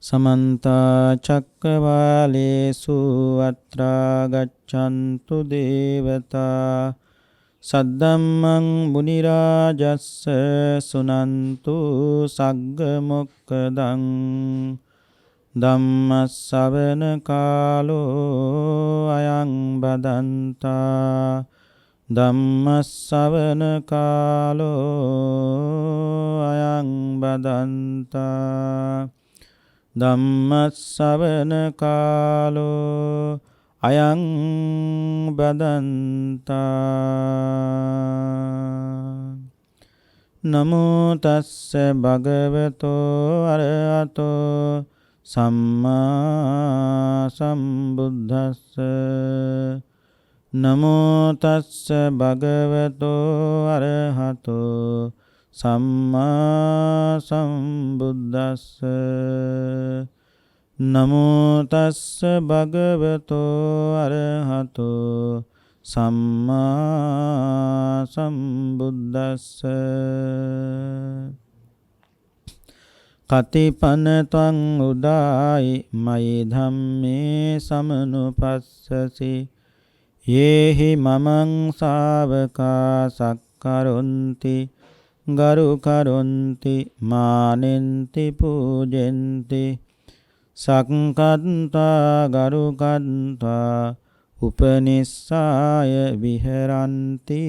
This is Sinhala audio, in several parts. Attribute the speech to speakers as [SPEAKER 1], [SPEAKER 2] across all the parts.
[SPEAKER 1] समन्त चक्रवालेषु अत्रा गच्छन्तु देवता सद्धम्मं मुनिराजस्स सुनन्तु सग्गमुक्कदं ධම්මස්සවන කාලෝ අයං බදන්තා ධම්මස්සවන කාලෝ අයං බදන්තා ධම්මස්සවන කාලෝ අයං බදන්තා නමෝ තස්ස භගවතෝ අරහතෝ සම්මා සම්බුද්දස්ස නමෝ තස්ස භගවතෝ අරහතෝ සම්මා සම්බුද්දස්ස නමෝ තස්ස භගවතෝ අරහතෝ සම්මා සම්බුද්දස්ස කතිපන ත්වං උදායි මයි ධම්මේ සමනුපස්සසි යේහි මමං ශාවකා සක්කරොන්ති ගරු කරොන්ති මානෙන්ති පූජෙන්ති සක්කන්තා ගරුකන්තා උපනිස්සාය විහෙරන්ති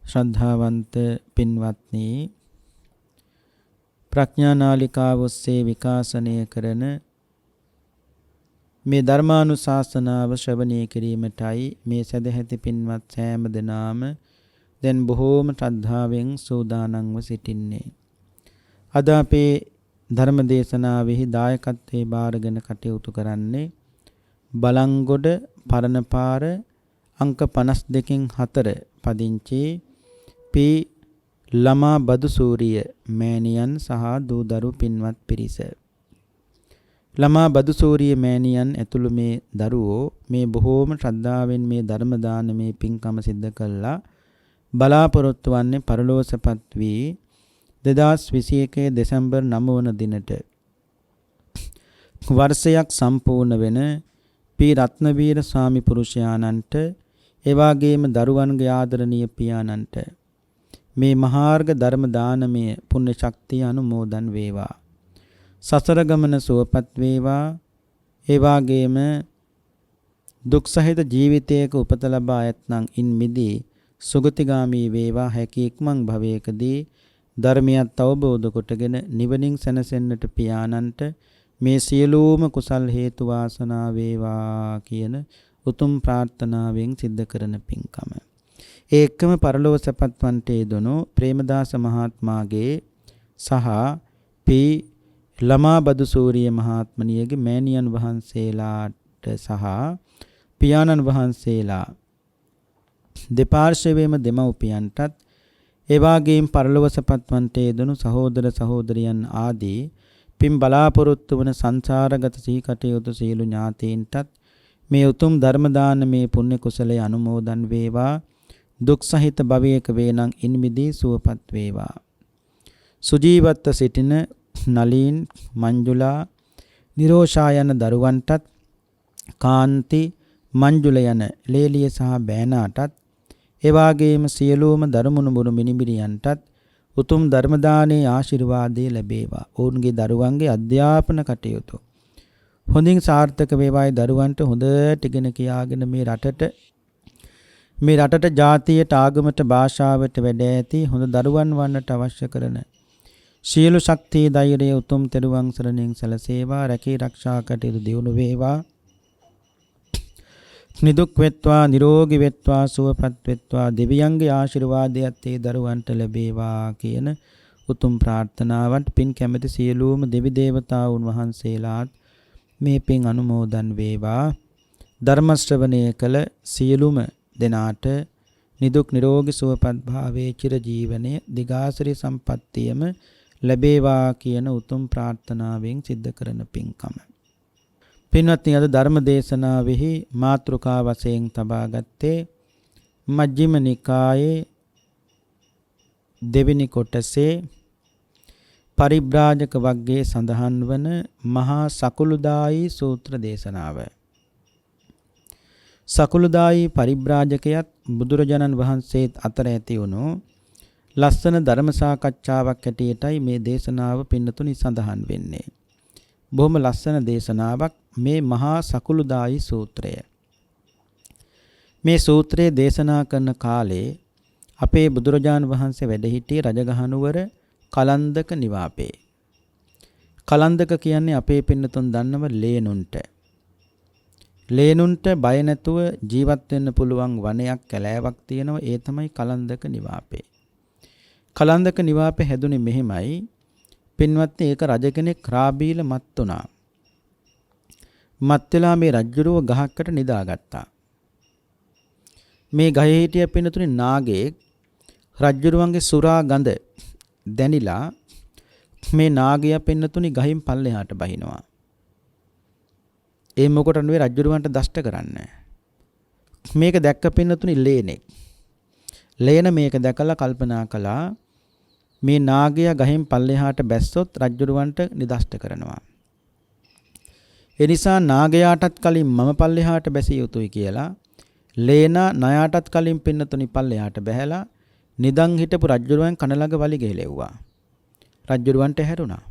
[SPEAKER 1] ශ්‍රද්ධාවන්ත පින්වත්නි, ප්‍රඥානාලිකාව ඔස්සේ විකාශනය කරන මේ ධර්මානුශාසනාව ශ්‍රවණය කිරීමටයි මේ සදැහැති පින්වත් සෑම දෙනාම දැන් බොහෝම ශ්‍රද්ධාවෙන් සූදානම්ව සිටින්නේ. අද අපේ ධර්ම දේශනාවෙහි දායකත්වයේ බාරගෙන කටයුතු කරන්නේ බලංගොඩ පරණපාර අංක 52කින් 4 පදිංචි පී ළමා බදුසූරිය මෑණියන් සහ දූදරු පින්වත් පිරිස. ළමා බදුසූරිය මෑණියන් ඇතුළු මේ දරුවෝ මේ බොහෝම ශ්‍රද්ධාවෙන් මේ ධර්ම දානමේ පින්කම සිද්ධ කළා බලාපොරොත්තු වන්නේ පරලෝසපත් වී 2021 දෙසැම්බර් 9 වන දිනට වර්ෂයක් සම්පූර්ණ වෙන පී රත්නවීර ස්වාමි පුරුෂයාණන්ට එවාගේම දරුවන්ගේ ආදරණීය පියාණන්ට මේ මහාර්ග ධර්ම දානමය පුණ්‍ය ශක්තිය අනුමෝදන් වේවා. සසර ගමන සුවපත් වේවා. එවාගේම දුක් සහිත ජීවිතයක උපත ලබා ඇතනම් ඉන් මිදී සුගතිගාමී වේවා. හැකි ඉක්මන් භවයකදී ධර්මයත් අවබෝධ කොටගෙන නිවනින් සැනසෙන්නට පියාණන්ට මේ සියලුම කුසල් හේතු වාසනා වේවා කියන උතුම් ප්‍රාර්ථනාවෙන් සිද්ධ කරන පින්කම. ඒකම පරලොව සැපත් වන්ට යෙදුණු ප්‍රේමදාස මහත්මයාගේ සහ පී ළමා බදුසූරිය මහත්මනියගේ මෑණියන් වහන්සේලාට සහ පියාණන් වහන්සේලා දෙපාර්ශ්වයේම දෙමව්පියන්ටත් එවාගේම පරලොව සැපත් වන්ට යෙදුණු සහෝදර සහෝදරියන් ආදී පින් බලාපොරොත්තු වන සංසාරගත සී කටයුතු සියලු ඥාතීන්ටත් මේ උතුම් ධර්ම දානමේ පුණ්‍ය කුසලයේ අනුමෝදන් වේවා. දුක් සහිත භවයක වේනම් ඉන් මිදී සුවපත් වේවා. සුජීවත්ව සිටින නලීන් මංජුලා නිරෝෂා යන දරුවන්ටත් කාන්ති මංජුල යන ලේලිය සහ බෑනාටත් එවාගේම සියලුම දරුමුණුබුරු මිනිබිරියන්ටත් උතුම් ධර්ම දානයේ ආශිර්වාදය ලැබේවා. ඔවුන්ගේ දරුවන්ගේ අධ්‍යාපන කටයුතු හොඳින් සාර්ථක වේවායි දරුවන්ට හොඳට ඉගෙන කියාගෙන මේ රටට ජාතියට ආගමට භාෂාවට වැඩ ඇති හොඳ දරුවන් වන්නට අවශ්‍ය කරන සියලු ශක්තිය ධෛර්යය උතුම් තෙරුවන් සරණින් සැලසේවා. රැකී ආරක්ෂා කටයුතු දියුණු වේවා. නිදුක් වෙත්වා නිරෝගී වෙත්වා සුවපත් වෙත්වා දෙවියන්ගේ ආශිර්වාදයත් ඒ දරුවන්ට ලැබේවා කියන උතුම් ප්‍රාර්ථනාවට පින් කැමැති සියලුම දෙවි දේවතාවුන් වහන්සේලාත් මේ පින් අනුමෝදන් වේවා. ධර්ම ශ්‍රවණය කළ සියලුම දෙනාට නිදුක් නිරෝගී සුවපත් භාවයේ චිර ජීවනයේ දිගාසිරි සම්පත්තියම ලැබේවා කියන උතුම් ප්‍රාර්ථනාවෙන් සිද්ධ කරන පින්කම. පින්වත්නි, අද ධර්ම දේශනාවෙහි මාතෘකා වශයෙන් තබා ගත්තේ මජ්ක්‍ධිම නිකායේ දෙවෙනි කොටසේ පරිබ්‍රාජක වර්ගයේ සඳහන් වන මහා සකුළුදායි සූත්‍ර දේශනාව. සකුළුදායි පරිබ්‍රාජකයත් බුදුරජාණන් වහන්සේත් අතර ඇති වුණු ලස්සන ධර්ම සාකච්ඡාවක් ඇටියටයි මේ දේශනාව පින්නතුනි සඳහන් වෙන්නේ. බොහොම ලස්සන දේශනාවක් මේ මහා සකුළුදායි සූත්‍රය. මේ සූත්‍රය දේශනා කරන කාලේ අපේ බුදුරජාණන් වහන්සේ වැඩ සිටියේ රජගහනුවර කලන්දක නිවාපේ. කලන්දක කියන්නේ අපේ පින්නතුන් දන්නව ලේනුන්ට. ලේනුන්ට බය නැතුව ජීවත් වෙන්න පුළුවන් වනයක් කැලෑවක් තියෙනවා. ඒ තමයි කලන්දක නිවාපේ. කලන්දක නිවාපේ හැදුනේ මෙහෙමයි. පින්වත්නි, ඒක රජ කෙනෙක් රාබීල මත් වුණා. මත් වෙලා මේ රජුරව ගහකට නිදාගත්තා. මේ ගහේ හිටිය පින්නතුනි නාගයෙක් රජුරුවන්ගේ සුරා ගඳ දැනිලා මේ නාගයා පින්නතුනි ගහින් පල්ලෙහාට බහිනවා. ඒ මොකට නෙවෙයි රජුරුවන්ට දෂ්ට කරන්න. මේක දැක්ක පින්නතුනි ලේනෙක්. ලේන මේක දැකලා කල්පනා කළා මේ නාගයා ගහින් පල්ලෙහාට බැස්සොත් රජුරුවන්ට නිදෂ්ට කරනවා. ඒ නිසා නාගයාටත් කලින් මම පල්ලෙහාට බැසිය යුතුයි කියලා ලේනා ණයාටත් කලින් පින්නතුනි පල්ලෙහාට බැහැලා නිදන් හිටපු රජුරුවන් කන ළඟ වලි ගෙහෙලෙව්වා. රජුරුවන්ට හැරුණා.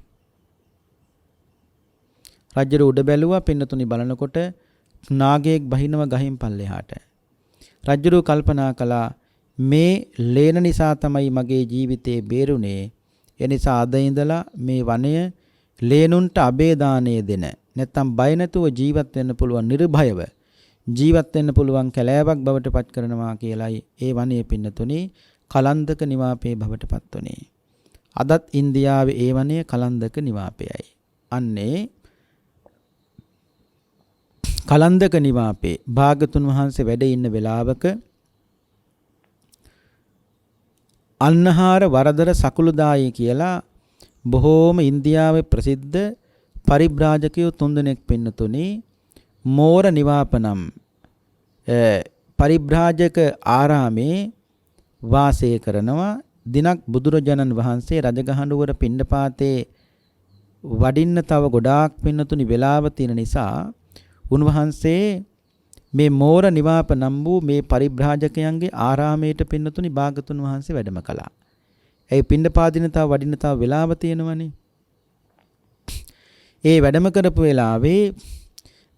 [SPEAKER 1] රජුරු උඩ බැලුවා පින්නතුනි බලනකොට නාගයෙක් බහිනව ගහින් පල්ලෙහාට. රජුරු කල්පනා කළා මේ ලේන නිසා තමයි මගේ ජීවිතේ බේරුනේ. ඒ නිසා අද ඉඳලා මේ වනය ලේනුන්ට අබේදානය දෙන නැත්තම් බය නැතුව ජීවත් වෙන්න පුළුවන් නිර්භයව ජීවත් වෙන්න පුළුවන් කැලෑවක් බවට පත් කරනවා කියලයි ඒ වනයේ පින්නතුනි කලන්දක නිවාපේ බවට පත් වුණේ. අදත් ඉන්දියාවේ ඒ වනයේ කලන්දක නිවාපයයි. අන්නේ කලන්දක නිවාපේ භාගතුන් වහන්සේ වැඩ ඉන්න වෙලාවක අන්නහාර වරදර සකුළුදායි කියලා බොහෝම ඉන්දියාවේ ප්‍රසිද්ධ පරිබ්‍රාජකයෝ තුන්දෙනෙක් පින්නතුනි මෝර නිවාපනම් පරිබ්‍රාජක ආරාමේ වාසය කරනවා. දිනක් බුදුරජාණන් වහන්සේ රජගහනුවර පිණ්ඩපාතේ වඩින්න තව ගොඩාක් පින්නතුනි වෙලාව තියෙන නිසා උන්වහන්සේ මේ මෝර නිවාප නම් වූ මේ පරිබ්‍රාජකයන්ගේ ආරාමයට පින්නතුනි භාගතුන් වහන්සේ වැඩම කළා. ඒ පිණ්ඩපාතින තව වඩින්න තව වෙලාව තියෙනවනේ. ඒ වැඩම කරපු වෙලාවේ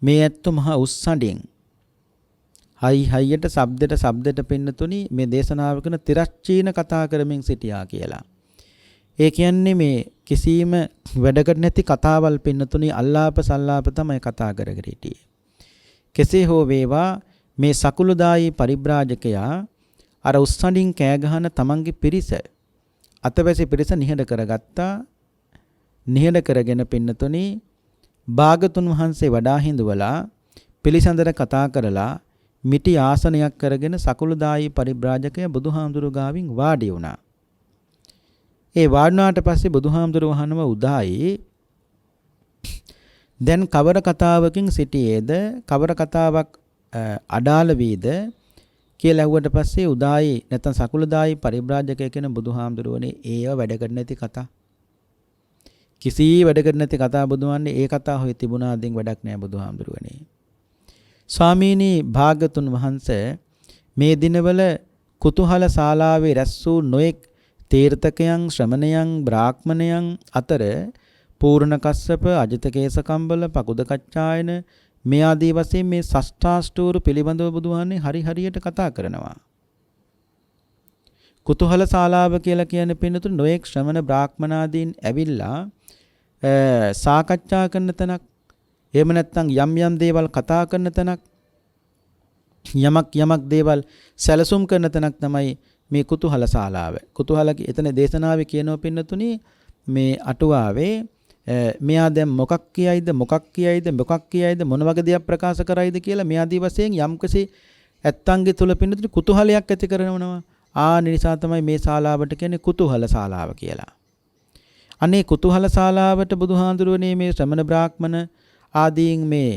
[SPEAKER 1] මේ ඇත්ත මහා උස්සඬින් හයියට ශබ්දෙට පින්නතුනි මේ දේශනාව කරන තිරච්චීන කතා කරමින් සිටියා කියලා. ඒ කියන්නේ මේ කිසිම වැඩකට නැති කතාවල් පින්නතුනි අල්ලාප සල්ලාප තමයි කතා කරගෙන හිටියේ. කෙසේ හෝ වේවා මේ සකුළුදායි පරිබ්‍රාජකයා අර උස්සඬින් කෑ ගහන තමන්ගේ පිරිස අතවැසි පිරිස නිහඬ කරගත්තා. නිහඬ කරගෙන පින්නතුනි භාගතුන් වහන්සේ වඩා හිඳුවලා පිළිසඳර කතා කරලා මිටි ආසනයක් කරගෙන සකුළුදායි පරිබ්‍රාජකයා බුදුහාමුදුරු ගාවින් වාඩි වුණා. ඒ වාඩුණාට පස්සේ බුදුහාමුදුරු වහනම උදායි දැන් කවර කතාවකින් සිටියේද කවර කතාවක් අඩාල වීද කියලා ඇහුවට පස්සේ උදායි නැත්නම් සකුළුදායි පරිබ්‍රාජකයා කියන බුදුහාමුදුරුවනේ ඒව වැඩකට නැති කතා. කිසි වැඩකට නැති කතා බුදුවන්නේ ඒ කතා හොය තිබුණා දෙන් වැඩක් නෑ බුදුහාමුදුරුවනේ. ස්වාමීනි භාගතුන් වහන්සේ මේ දිනවල කුතුහල ශාලාවේ රැස් වූ නොඑක් තීර්ථකයන් ශ්‍රමණයන් බ්‍රාහ්මණයන් අතර පූර්ණ කස්සප අජිතකේස කම්බල පකුද කච්චායන මේ ආදී වශයෙන් මේ ෂෂ්ඨාෂ්ටෝරු පිළිබඳව බුදුහාන්නේ හරියට කතා කරනවා. කුතුහල ශාලාව කියලා කියන්නේ පින්නතුන් නොඑක් ශ්‍රමණ බ්‍රාහ්මනාදීන් ඇවිල්ලා සාකච්ඡා කරන තැනක්. එහෙම නැත්නම් යම් දේවල් කතා කරන තැනක්. යමක් දේවල් සැලසුම් කරන තැනක් තමයි මේ කුතුහල ශාලාව. කුතුහල එතන දේශනාවේ කියනවා පින්නතුනි මේ අටුවාවේ මෙයා දැන් මොකක් කියයිද මොන වගේ දෙයක් ප්‍රකාශ කරයිද කියලා මේ ආදී වශයෙන් යම්කසි ඇත්තන්ගේ තුල පින්නතුනි කුතුහලයක් ඇති කරනවා. නිසා තමයි මේ ශාලාවට කියන්නේ කුතුහල ශාලාව කියලා. අනේ කුතුහල ශාලාවට බුදුහාඳුරුවනේ මේ ශ්‍රමණ බ්‍රාහ්මණ ආදීන් මේ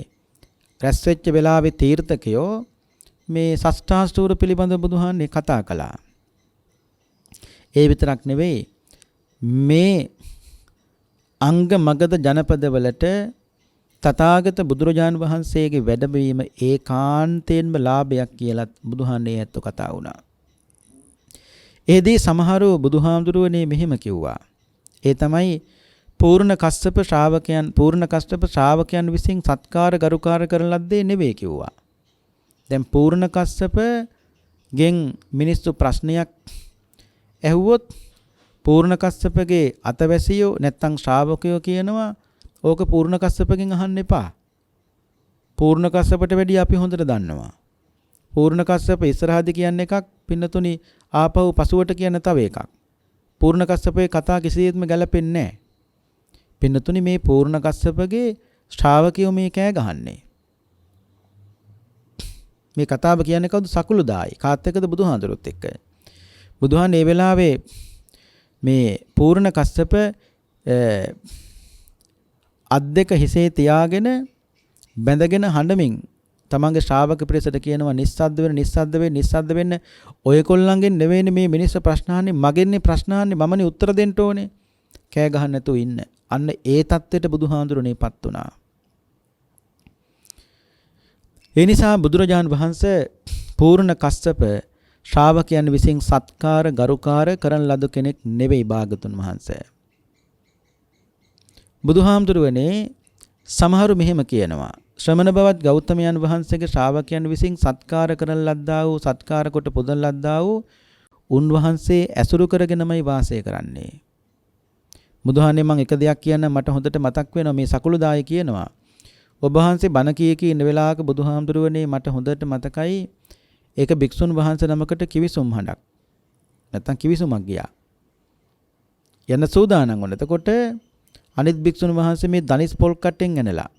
[SPEAKER 1] රැස් වෙච්ච වෙලාවේ තීර්ථකයෝ මේ ෂෂ්ඨාෂ්ටෝර පිළිබඳ බුදුහාන්නේ කතා කළා. ඒ විතරක් නෙවෙයි මේ අංග මගධ ජනපදවලට තථාගත බුදුරජාණන් වහන්සේගේ වැඩවීම ඒකාන්තයෙන්ම ලාභයක් කියලා බුදුහාන්නේ ඇත්තෝ කතා වුණා. එෙහිදී සමහරු බුදුහාමුදුරුවනේ මෙහෙම කිව්වා. ඒ තමයි පූර්ණ කස්සප ශ්‍රාවකයන් විසින් සත්කාර ගරුකාර කරන ලද්දේ නෙවෙයි කිව්වා. දැන් පූර්ණ කස්සප ගෙන් මිනිස්සු ප්‍රශ්නයක් ඇහුවොත් පූර්ණ කස්සපගේ අතවැසියෝ නැත්තම් ශ්‍රාවකයෝ කියනවා ඕක පූර්ණ කස්සපගෙන් අහන්න එපා. පූර්ණ කස්සපට වැඩිය අපි හොඳට දන්නවා. පූර්ණ කස්සප ඉස්සරහදී කියන්නේ එකක්, පින්නතුනි ආපහු පසුවට කියන තව එකක්. පූර්ණ කස්සපේ කතා කිසිසේත්ම ගැලපෙන්නේ නැහැ. පින්නතුනි මේ පූර්ණ කස්සපගේ ශ්‍රාවකයෝ මේ කෑ ගහන්නේ. මේ කතාව කියන්නේ කවුද? සකුළුදායි. කාත් එක්කද? බුදුහාඳුරුත් එක්ක. බුදුහාන් මේ වෙලාවේ මේ පූර්ණ කස්සප අත් දෙක හිසේ තියාගෙන බැඳගෙන හඬමින් තමන්ගේ ශ්‍රාවක පිරිසට කියනවා නිස්සද්ද වෙන්න ඔයකොල්ලන්ගෙන් නෙවෙයිනේ මේ මිනිස්සු ප්‍රශ්න අහන්නේ, මගෙන්නේ ප්‍රශ්න අහන්නේ, මමනේ උත්තර දෙන්න ඕනේ. කෑ ගහන්න නැතුව ඉන්න. අන්න ඒ தත්ත්වයට බුදුහාඳුරණේපත් වුණා. ඒ නිසා බුදුරජාණන් වහන්සේ පූර්ණ කස්සප ශ්‍රාවකයන් විසින් සත්කාර ගරුකාර කරන ලද කෙනෙක් නෙවෙයි භාගතුන් වහන්සේ. බුදුහාමුදුරුවනේ සමහරු මෙහෙම කියනවා. ශ්‍රමණ බවත් ගෞතමයන් වහන්සේගේ ශ්‍රාවකයන් විසින් සත්කාර කරන ලද්දා වූ සත්කාර කොට පුදන ලද්දා වූ උන්වහන්සේ ඇසුරු කරගෙනමයි වාසය කරන්නේ. බුදුහානේ මම එක දෙයක් කියන්න මට හොඳට මතක් වෙනවා. මේ සකුළුදායි කියනවා ඔබ වහන්සේ බණ කී ඉන්න වෙලාවක බුදුහාමුදුරුවනේ මට හොඳට මතකයි ඒක භික්ෂුන් වහන්සේ නමකට කිවිසුම් හඬක් නැත්තම් කිවිසුමක් ගියා. යන සූදානම් වුණා. එතකොට අනිත් භික්ෂුන් වහන්සේ මේ ධනිස් පොල් කට්ටෙන් ඇනලා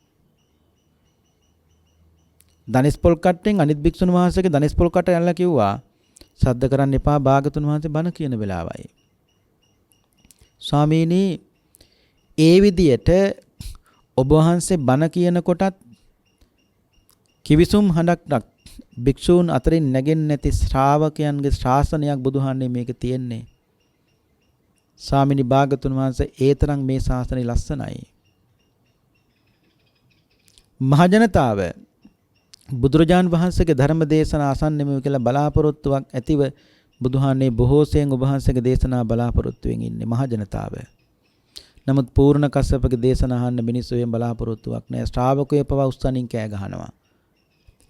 [SPEAKER 1] ධනිස් පොල් කට්ටෙන් අනිත් භික්ෂුන් වහන්සේගේ ධනිස් පොල් කට්ට ඇනලා කිව්වා සද්ද කරන්න එපා භාගතුන් වහන්සේ බණ කියන වෙලාවයි. ස්වාමීනි ඒ විදියට ඔබ වහන්සේ බණ කියන කොටත් කිවිසුම් හඬක් භික්ෂූන් අතරින් නැගෙන්නේ නැති ශ්‍රාවකයන්ගේ ශාසනයක් බුදුහාන්නේ මේක තියෙන්නේ. ස්වාමිනී භාගතුන් වහන්සේ ඒ තරම් මේ ශාසනය ලස්සනයි. මහජනතාව බුදුරජාන් වහන්සේගේ ධර්ම දේශනා අසන්නෙම කියලා බලාපොරොත්තුවක් ඇතිව බුදුහාන්නේ බොහෝ සෙයින් ඔබ වහන්සේගේ දේශනා බලාපොරොත්තුෙන් ඉන්නේ මහජනතාව. නමුත් පූර්ණ කස්සපගේ දේශනා අහන්න මිනිස්සු වෙන් බලාපොරොත්තුවක් නැහැ. ශ්‍රාවකයෝ පවා උස්සනින් කෑ ගහනවා.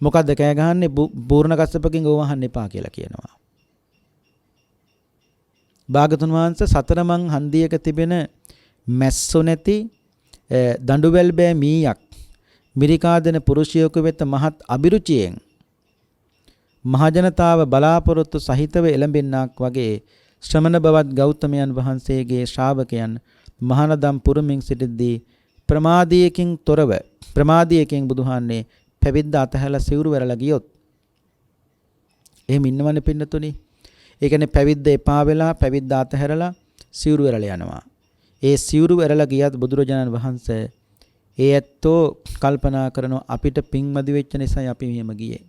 [SPEAKER 1] මොකද්ද කෑ ගහන්නේ? පූර්ණ කස්සපකින් ඕව අහන්න එපා කියලා කියනවා. භාගතුන් වහන්සේ සතරමන් හන්දියක තිබෙන මැස්සෝ නැති දඬුවැල් බෑ මීයක් මිරිකා දෙන පුරුෂයෙකු වෙත මහත් අබිරුචියෙන් මහජනතාව බලාපොරොත්තු සහිතව එළඹෙන්නක් වගේ ශ්‍රමණ බවත් ගෞතමයන් වහන්සේගේ ශ්‍රාවකයන් මහානදම් පුරමින් සිටිද්දී ප්‍රමාදයකින් බුදුහාන්නේ පැවිද්ද අතහැලා සිවුරු වැරලා ගියොත් එහෙම ඉන්නවනේ පින්නතුනි. ඒ කියන්නේ පැවිද්ද එපා වෙලා පැවිද්ද අතහැරලා සිවුරු වැරලා යනවා. ඒ සිවුරු වැරලා ගියත් බුදුරජාණන් වහන්සේ ඒ ඇත්තෝ කල්පනා කරනවා අපිට පිංමදි වෙච්ච නිසායි අපි මෙහෙම ගියේ.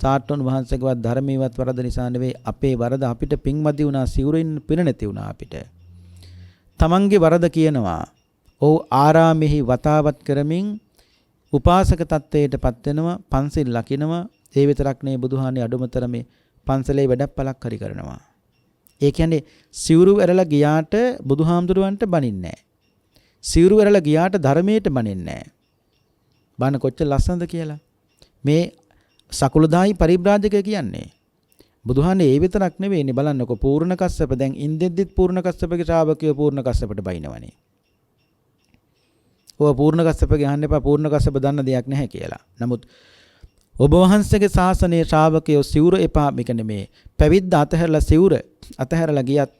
[SPEAKER 1] සාට්ටුන් වහන්සේගේවත් ධර්මීයවත් වරද නිසා නෙවෙයි අපේ වරද අපිට පිංමදි වුණා සිවුරින් පින නැති වුණා අපිට. තමන්ගේ වරද කියනවා. ඔව් ආරාමෙහි වතාවත් කරමින් උපාසක තත්ත්වයටපත් වෙනවා, පන්සිල් ලකිනවා. ඒ විතරක් නෙවෙයි බුදුහානේ අඩුමතරමේ පන්සලේ වැඩප්පලක් හරි කරනවා. ඒ කියන්නේ සිවුරු ඇරලා ගියාට බුදුහාමුදුරුවන්ට බනින්නේ නැහැ. සිවුරු ඇරලා ගියාට ධර්මයට බනින්නේ නැහැ. බණ කොච්චර ලස්සනද කියලා. මේ සකුළුදායි පරිබ්‍රාජකය කියන්නේ. බුදුහානේ ඒ විතරක් නෙවෙයිනේ බලන්නකො පූර්ණ කස්සප දැන් ඉන්දෙද්දිත් පූර්ණ කස්සපගේ ශ්‍රාවකයෝ පූර්ණ කස්සපට බයිනවනේ. ඔය පූර්ණ කස්සපගේ අහන්න එපා පූර්ණ කස්සප දන්න දෙයක් නැහැ කියලා. නමුත් ඔබ වහන්සේගේ ශාසනයේ ශ්‍රාවකයෝ සිවුර එපා මේක නෙමේ පැවිද්ද අතහැරලා සිවුර අතහැරලා ගියත්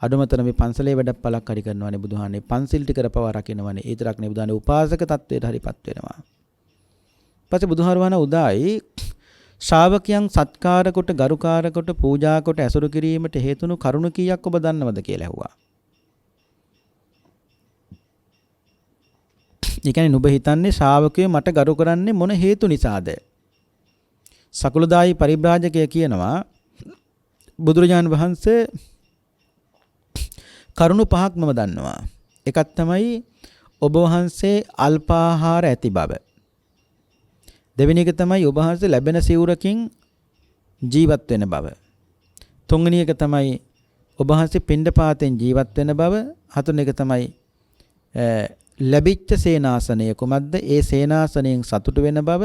[SPEAKER 1] අඩුමතර මේ පන්සලේ වැඩප්පලක් හරි කරනවානේ බුදුහානේ පන්සිල් ටික කරපවා රකින්නවානේ ඒ තරක් නේ බුදුහානේ උපාසක තත්වයට හරිපත් වෙනවා. පස්සේ බුදුහාරවන උදායි ශ්‍රාවකයන් සත්කාර කොට ගරුකාර කොට පූජා කොට ඇසුරු කිරීමට හේතුණු කරුණ කීයක් ඔබ දන්නවද කියලා ඇහුවා. ඒ කියන්නේ නුඹ හිතන්නේ ශ්‍රාවකයෝ මට ගරු කරන්නේ මොන හේතු නිසාද? සකුළුදායි පරිබ්‍රාජකය කියනවා බුදුරජාණන් වහන්සේ කරුණු පහක් මම දන්නවා. එකක් තමයි ඔබ වහන්සේ අල්පාහාර ඇති බව. දෙවෙනි එක තමයි ඔබ වහන්සේ ලැබෙන සිවුරකින් ජීවත් වෙන බව. තුන්වෙනි එක තමයි ඔබ වහන්සේ පිණ්ඩපාතෙන් ජීවත් වෙන බව. හතරවෙනි එක තමයි ලැබිච්ච සේනාසනය කුමක්ද? ඒ සේනාසනයෙන් සතුටු වෙන බව.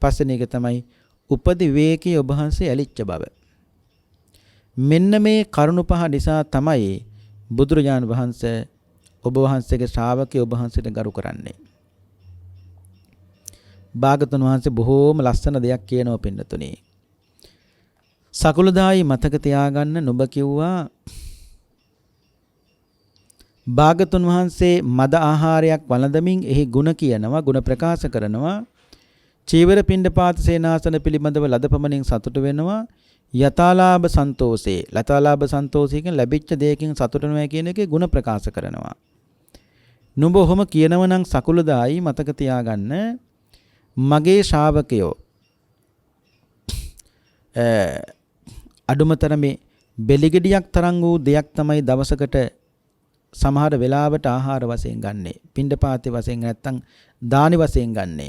[SPEAKER 1] පස්වෙනි එක තමයි උපදි විවේකී ඔබ වහන්සේ ඇලිච්ච බව. මෙන්න මේ කරුණු පහ නිසා තමයි බුදුරජාණන් වහන්සේ ඔබ වහන්සේගේ ශ්‍රාවකයෝ ඔබ වහන්සේට ගරු කරන්නේ. භාගතුන් වහන්සේ බොහෝම ලස්සන දෙයක් කියනවා පින්නතුනේ. සකුළුදායි මතක තියාගන්න නුඹ කිව්වා භාගතුන් වහන්සේ මද ආහාරයක් වළඳමින් එහි ಗುಣ කියනවා, ಗುಣ ප්‍රකාශ කරනවා. චීවර පිණ්ඩපාත සේනාසන පිළිබඳව ලදපමණින් සතුට වෙනවා. යතාලාභ සන්තෝෂේ, ලතාලාභ සන්තෝෂයෙන් ලැබිච්ච දෙයකින් සතුට වෙනවා කියන එකේ ಗುಣ ප්‍රකාශ කරනවා. නුඹ ඔහොම කියනව නම් සකුළුදායි මතක තියාගන්න මගේ ශ්‍රාවකයෝ අඩුමතරමේ බෙලිගෙඩියක් තරම් වූ දෙයක් තමයි දවසකට සමහර වෙලාවට ආහාර වශයෙන් ගන්නෙ. පිණ්ඩපාතේ වශයෙන් නැත්තම් දානි වශයෙන් ගන්නෙ.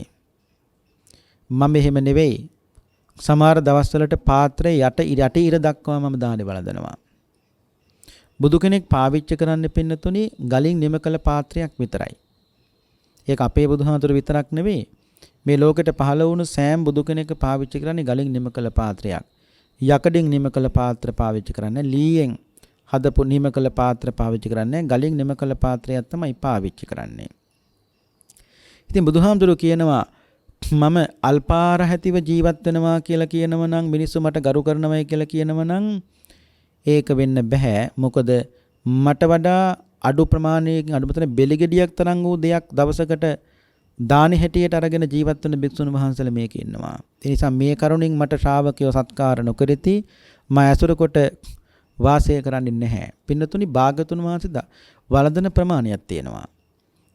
[SPEAKER 1] මම එහෙම නෙවෙයි. සමහර දවස්වලට පාත්‍රයේ යට ඉර දක්වා මම දානි වළඳනවා. බුදු කෙනෙක් පාවිච්චි කරන්න පින්නතුනි ගලින් නිම කළ පාත්‍රයක් විතරයි. ඒක අපේ බුදුහාමුදුරු විතරක් නෙවෙයි. මේ ලෝකෙට පහළ වුණු සෑම බුදු කෙනෙක් පාවිච්චි කරන්නේ ගලින් නිම කළ පාත්‍රයක්. යකඩින් නිම කළ පාත්‍ර පාවිච්චි කරන්නේ, ලීයෙන් හදපු නිම කළ පාත්‍ර පාවිච්චි කරන්නේ, ගලින් නිම කළ පාත්‍රයක් තමයි පාවිච්චි කරන්නේ. ඉතින් බුදුහාමුදුරු කියනවා මම අල්පාර හැතිව ජීවත් වෙනවා කියලා කියනව නම්, මිනිස්සු මට ගරු කරනවයි කියලා කියනව නම් ඒක වෙන්න බෑ. මොකද මට වඩා අඩු ප්‍රමාණයකින් අඩුමතන බෙලිගෙඩියක් තරම් වූ දෙයක් දවසකට දානි හැටියට අරගෙන ජීවත් වෙන භික්ෂුන් වහන්සේලා මේක ඉන්නවා. ඒ නිසා මේ කරුණින් මට ශ්‍රාවකයෝ සත්කාර නොකරති, මම ඇසුර කොට වාසය කරන්නේ නැහැ. පින්නතුනි භාගතුන් වහන්සේ වළඳන ප්‍රමාණයක් තියෙනවා.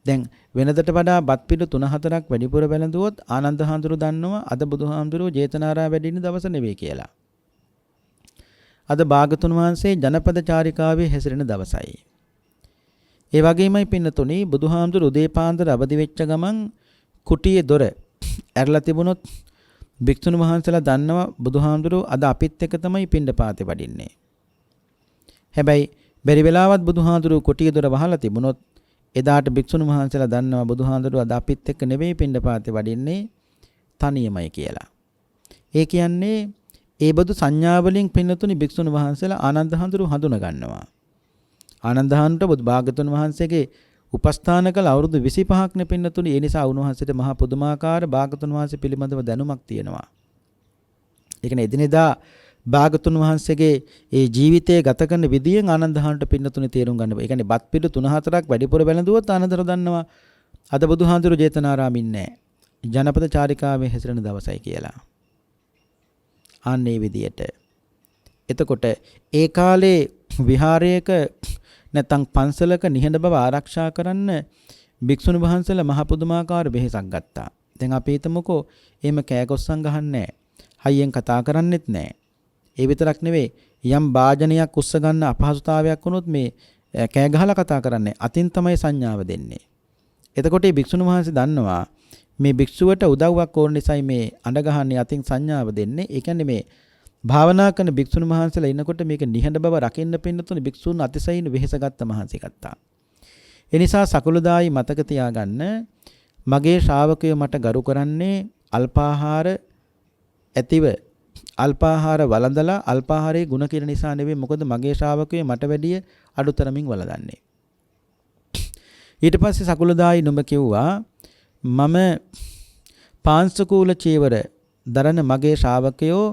[SPEAKER 1] දැන් වෙනදට වඩා බත් පිටු 3-4ක් වැඩිපුර වැළඳුවොත් ආනන්ද හාමුදුරුවෝ දන්නවා අද බුදුහාමුදුරුවෝ ජේතනාරාම වැඩ ඉන්න දවස නෙවෙයි කියලා. අද භාගතුන් වහන්සේ ජනපද චාරිකාවේ හැසිරෙන දවසයි. ඒ වගේමයි පින්නතුනි බුදුහාමුදුරුවෝ උදේ පාන්දර අවදි වෙච්ච ගමන් කුටියේ දොර ඇරලා තිබුණොත් භික්ෂුන් වහන්සේලා දන්නවා බුදුහාමුදුරුවෝ අද අපිත් එක්ක තමයි පිණ්ඩපාතේ වඩින්නේ. හැබැයි බැරි වෙලාවත් බුදුහාමුදුරුවෝ කුටියේ දොර වහලා තිබුණොත් එදාට භික්ෂුන් වහන්සේලා දන්නවා බුදුහාමුදුරුවෝ අද අපිත් එක්ක නෙවෙයි පිණ්ඩපාතේ වඩින්නේ, තනියමයි කියලා. ඒ කියන්නේ ඒ බඳු සංඥාවලින් පින්නතුනි භික්ෂුන් වහන්සේලා ආනන්ද හාමුදුරුවෝ හඳුනා ගන්නවා. ආනන්ද හාමුදුරුවෝ භාගතුන් වහන්සේගේ උපස්ථාන කළ අවුරුදු 25ක් නේ පින්නතුනි. ඒ නිසා උන්වහන්සේට මහා පුදුමාකාර භාගතුන් වහන්සේ පිළිබඳව දැනුමක් තියෙනවා. ඒ කියන්නේ එදිනෙදා භාගතුන් වහන්සේගේ ඒ ජීවිතය ගත කරන විදියෙන් ආනන්ද හාමුදුරුවෝ පින්නතුනි තේරුම් ගන්නවා. ඒ කියන්නේ බත් පිටු 3-4ක් වැඩිපුර වැළඳුවොත් ආනන්දර දන්නවා අද බුදුහාමුදුරුවෝ ජේතනාරාමේ ඉන්නේ නැහැ, ජනපද චාරිකාවේ හැසිරෙන දවසයි කියලා. ආන්නේ විදියට. එතකොට ඒ කාලේ විහාරයක නැත්නම් පන්සලක නිහඬ බව ආරක්ෂා කරන්න භික්ෂුන් වහන්සේලා මහ පුදුමාකාර වෙහෙසක් ගත්තා. දැන් අපි හිතමුකෝ එහෙම කෑගොස්සන් ගහන්නේ නැහැ. හයියෙන් කතා කරන්නෙත් නැහැ. ඒ විතරක් නෙවෙයි යම් වාජනයක් උස්ස ගන්න අපහසුතාවයක් වුණොත් මේ කෑ ගහලා කතා කරන්නේ අතින් තමයි සංඥාව දෙන්නේ. එතකොට මේ භික්ෂුන් වහන්සේ දන්නවා මේ භික්ෂුවට උදව්වක් ඕන නිසායි මේ අඬ ගහන්නේ, අතින් සංඥාව දෙන්නේ. ඒ කියන්නේ මේ භාවනා කරන භික්ෂුන් වහන්සේලා ඉන්නකොට මේක නිහඬ බව රකින්න පින්නතුනේ භික්ෂුන් අතිශයින් වෙහෙසගත්ත මහන්සි ගත්තා. ඒ නිසා සකුළුදායි මතක තියාගන්න මගේ ශ්‍රාවකයෝ මට ගරු කරන්නේ අල්පාහාර ඇතිව, අල්පාහාර වළඳලා අල්පාහාරයේ ಗುಣ කියන නිසා නෙවෙයි. මොකද මගේ ශ්‍රාවකයෝ මට වැඩිය අඩුතරමින් වළඳන්නේ. ඊට පස්සේ සකුළුදායි නුඹ කිව්වා මම පාංශකූල චීවර දරන මගේ ශ්‍රාවකයෝ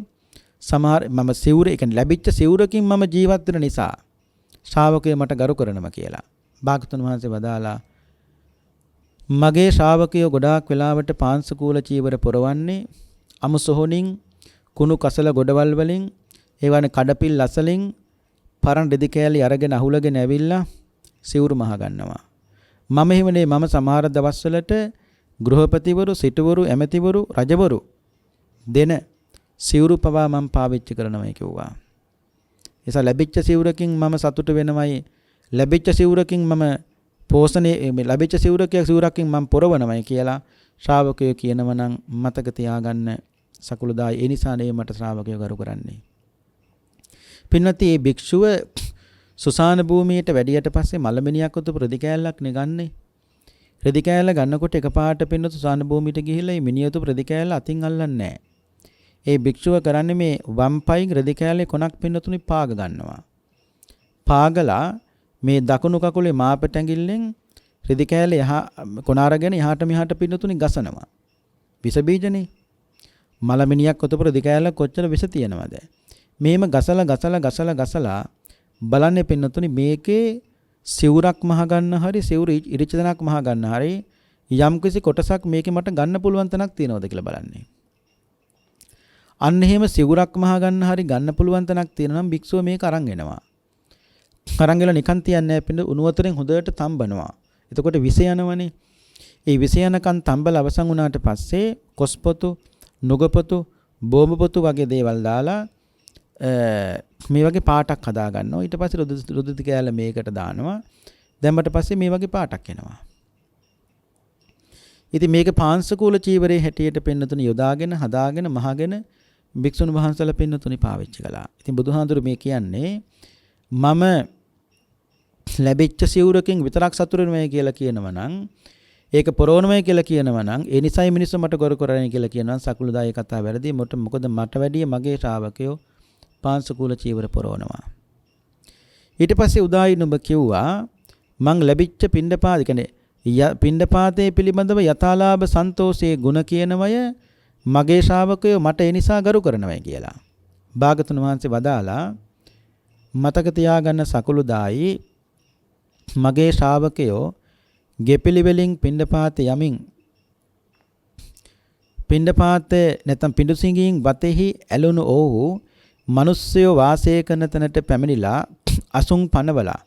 [SPEAKER 1] සමහර මම සිවුර, ඒ කියන්නේ ලැබිච්ච සිවුරකින් මම ජීවත් වෙන නිසා ශ්‍රාවකයෝ මට ගරු කරනවා කියලා. භාගතුන් වහන්සේ වදාලා මගේ ශ්‍රාවකයෝ ගොඩාක් වෙලාවට පාංශකූල චීවර පුරවන්නේ අමුසොහොනින්, කුණු කසල ගොඩවල් වලින්, ඒ වගේ කඩපිල් අසලින් පරණ රෙදි කෑලි අරගෙන අහුලගෙන ඇවිල්ලා සිවුරු මහ ගන්නවා. මම එහෙමනේ මම සමහර දවස්වලට ගෘහපතිවරු, සිටුවරු, ඇමතිවරු, රජවරු දෙන සිවුරු පවා මම පාවිච්චි කරනවායි කිව්වා. ඒසා ලැබිච්ච සිවුරකින් මම සතුට වෙනවයි ලැබිච්ච සිවුරකින් මම පෝෂණය ලැබිච්ච සිවුරකින් මම පොරවනමයි කියලා ශ්‍රාවකයෝ කියනව නම් මතක තියාගන්න සකුළුදායි ඒ නිසානේ මට ශ්‍රාවකයෝ ගරු කරන්නේ. පින්වත්නි මේ භික්ෂුව සුසාන භූමියට වැඩියට පස්සේ මලමිනියක් උතු රෙදි කෑල්ලක් නෙගන්නේ. රෙදි කෑල්ල ගන්නකොට එකපාරට පින්න සුසාන භූමියට ගිහිල්ලා මේ මිනිය උතු රෙදි කෑල්ල අතින් අල්ලන්නේ නැහැ. ඒ භික්ෂුව කරන්නේ මේ වම් පයින් රෙදි කෑල්ලේ කොනක් පින්නතුනි පාග ගන්නවා. පාගලා මේ දකුණු කකුලේ මාපට ඇඟිල්ලෙන් රෙදි කෑල්ල කොන අරගෙන එහාට මෙහාට පින්නතුනි ගසනවා. විස බීජනේ. මලමිනියක් උතු රෙදි කෑල්ල කොච්චර විස තියෙනවද? මේම ගසලා බලන්නේ පින්නතුනි මේකේ සිවුරක් මහ ගන්න හරි සිවුර ඉරිචදනක් මහ ගන්න හරි යම් කිසි කොටසක් මේකේ මට ගන්න පුළුවන් තැනක් තියෙනවද කියලා බලන්නේ. අන්න එහෙම සිවුරක් මහ ගන්න හරි ගන්න පුළුවන් තැනක් තියෙනවා නම් භික්ෂුව මේක අරන් එනවා. අරන් ගිහලා නිකන් තියන්නේ නැහැ පින්න උණු වතුරෙන් හොඳට තම්බනවා. එතකොට විස යනවනේ. ඒ විස යනකන් තම්බල අවසන් වුණාට පස්සේ කොස්පොතු, නුගපොතු, බෝඹපොතු වගේ දේවල් දාලා මේ වගේ පාටක් හදා ගන්නවා. ඊට පස්සේ රුධිර කෑල්ල මේකට දානවා. දැම්මට පස්සේ මේ වගේ පාටක් එනවා. ඉතින් මේක පාංශකූල චීවරයේ හැටියට පින්නතුනි යොදාගෙන හදාගෙන මහගෙන භික්ෂුන් වහන්සේලා පින්නතුනි පාවිච්චි කළා. ඉතින් බුදුහාඳුරු මේ කියන්නේ මම ලැබිච්ච සිවුරකින් විතරක් සතුටු වෙනවයි කියලා කියනවා නම් ඒක පොරවනමයි කියලා කියනවා නම් ඒ නිසයි මිනිස්සු මට ගොර කරන්නේ කියලා කියනවා සකුළුදායි කතා වැරදි. මොකද මට වැඩිය මගේ ශ්‍රාවකයෝ පාංශකූල චීවර පොරවනවා. ඊට පස්සේ උදායි නුඹ කිව්වා මං ලැබිච්ච පිණ්ඩපාත කියන්නේ පිණ්ඩපාතයේ පිළිබඳව යථාලාභ සන්තෝෂයේ ගුණ කියනවය මගේ ශ්‍රාවකයෝ මට ඒ නිසා ගරු කරනවයි කියලා. භාගතුන් වහන්සේ වදාලා මතක තියාගන්න සකුළුදායි මගේ ශ්‍රාවකයෝ ගෙපිලිවෙලින් පිණ්ඩපාත යමින් පිණ්ඩපාතේ නැත්නම් පිඬුසිඟින් වතෙහි ඇලුණු ඔව්හු මිනිස්සයෝ වාසය කරන තැනට පැමිණිලා අසුන් පනවලා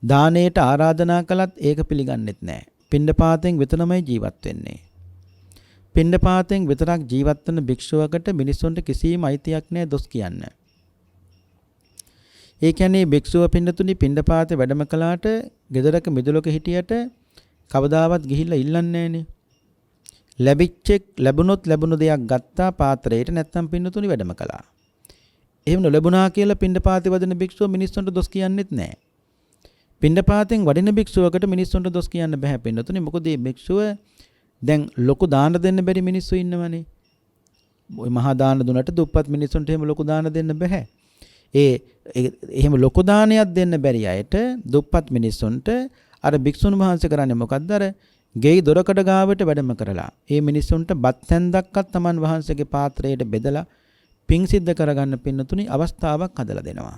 [SPEAKER 1] දානයට ආරාධනා කළත් ඒක පිළිගන්නෙත් නැහැ. පිණ්ඩපාතෙන් විතරමයි ජීවත් වෙන්නේ. පිණ්ඩපාතෙන් විතරක් ජීවත් වෙන භික්ෂුවකට මිනිස්සුන්ට කිසිම අයිතියක් නැහැ දොස් කියන්න. ඒ කියන්නේ භික්ෂුව පින්නතුනි පිණ්ඩපාතේ වැඩම කළාට ගෙදරක මිදුලක හිටියට කවදාවත් ගිහිල්ලා ඉල්ලන්නේ නැහනේ. ලැබුණු දෙයක් ගත්තා පාත්‍රයට නැත්නම් පින්නතුනි වැඩම කළා. එහෙම නොලැබුණා කියලා පිණ්ඩපාතේ වදින භික්ෂුව මිනිස්සුන්ට දොස් කියන්නෙත් නැහැ. පිණ්ඩපාතෙන් වඩින භික්ෂුවකට මිනිස්සුන්ට දොස් කියන්න බෑ පින්නතුනි. මොකද මේ භික්ෂුව දැන් ලොකු දාන දෙන්න බැරි මිනිස්සු ඉන්නවනේ. ওই මහා දාන දුන්නට දුප්පත් මිනිස්සුන්ට එහෙම ලොකු දාන දෙන්න බෑ. එහෙම ලොකු දානයක් දෙන්න බැරි අයට දුප්පත් මිනිස්සුන්ට අර භික්ෂුන් වහන්සේ කරන්නේ මොකද්ද? අර ගෙයි දොරකඩ ගාවට වැඩම කරලා ඒ මිනිස්සුන්ට බත් හැන්දක්වත් Taman වහන්සේගේ පාත්‍රයට බෙදලා පිං සිද්ධ කරගන්න පින්නතුනි අවස්ථාවක් හදලා දෙනවා.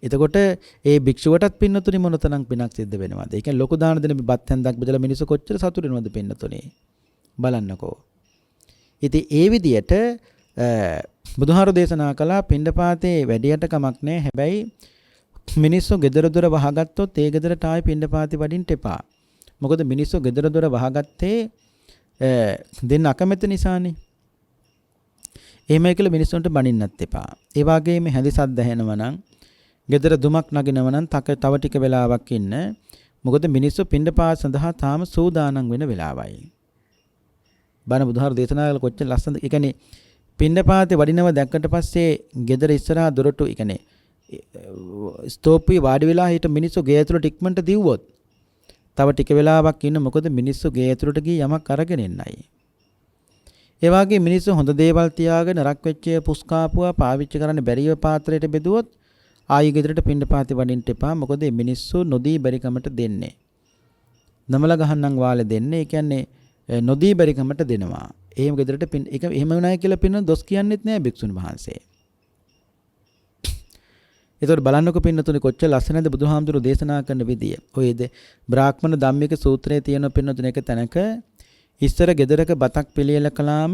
[SPEAKER 1] එතකොට ඒ භික්ෂුවටත් පින්නතුනි මොනතරම් පිනක් සිද්ධ වෙනවද? ඒ කියන්නේ ලොකු දාන දෙන බත් හැන්දක් බෙදලා මිනිස්සු කොච්චර සතුටු වෙනවද පින්නතුනි? බලන්නකෝ. ඉතින් ඒ විදියට බුදුහාරු දේශනා කළා පිණ්ඩපාතේ වැඩියට කමක් නැහැ. හැබැයි මිනිස්සු gedara dora වහගත්තොත් ඒ gedarට ආයි පිණ්ඩපාතේ වඩින්න එපා. මොකද මිනිස්සු gedara dora වහගත්තේ දෙන්න අකමැති නිසානේ. එහෙමයි කියලා මිනිස්සුන්ට බනින්නත් එපා. ඒ වගේම හැඳි සද්ද ඇහෙනවා නම් gedara දුමක් නගිනවා නම් තව ටික වෙලාවක් ඉන්න. මොකද මිනිස්සු පිණ්ඩපාත සඳහා තාම සූදානම් වෙන වෙලාවයි. බණ බුදුහාරු දේශනා කළ කොච්චර ලස්සනද. ඒ කියන්නේ පිණ්ඩපාතේ වඩිනව දැක්කට පස්සේ ගෙදර ඉස්සරහා දොරටු කියන්නේ ස්තෝප්පුවේ වාඩි වෙලා හිට මිනිස්සු ගේ ඇතුළට ඉක්මනට දිව්වොත් තව ටික වෙලාවක් ඉන්න. මොකද මිනිස්සු ගේ ඇතුළට ගිහින් යමක් අරගෙන එන්නයි. ඒ වගේ මිනිස්සු හොඳ දේවල් තියාගෙන රක් වෙච්ච පුස්කාපුවා පාවිච්චි කරන්න බැරිව පාත්‍රයට බෙදුවොත් ආයි ගෙදරට පිණ්ඩපාතේ වඩින්න එපා. මොකද මේ මිනිස්සු නොදී බැරිකමට දෙන්නේ. නමල ගහන්නම් වාලේ දෙන්නේ. ඒ කියන්නේ නොදී බැරිකමට දෙනවා. එහෙම ගෙදරට ඒක එහෙම වුණායි කියලා පින්න දොස් කියන්නෙත් නෑ භික්ෂුන් වහන්සේ. ඒතකොට බලන්නකො පින්නතුනේ කොච්චර ලස්සනද බුදුහාමුදුරු දේශනා කරන විදිය. ඔයද බ්‍රාහ්මණ ධම්මික සූත්‍රයේ තියෙන පින්නතුනේ එක තැනක ඉස්සර ගෙදරක බතක් පිළියෙල කළාම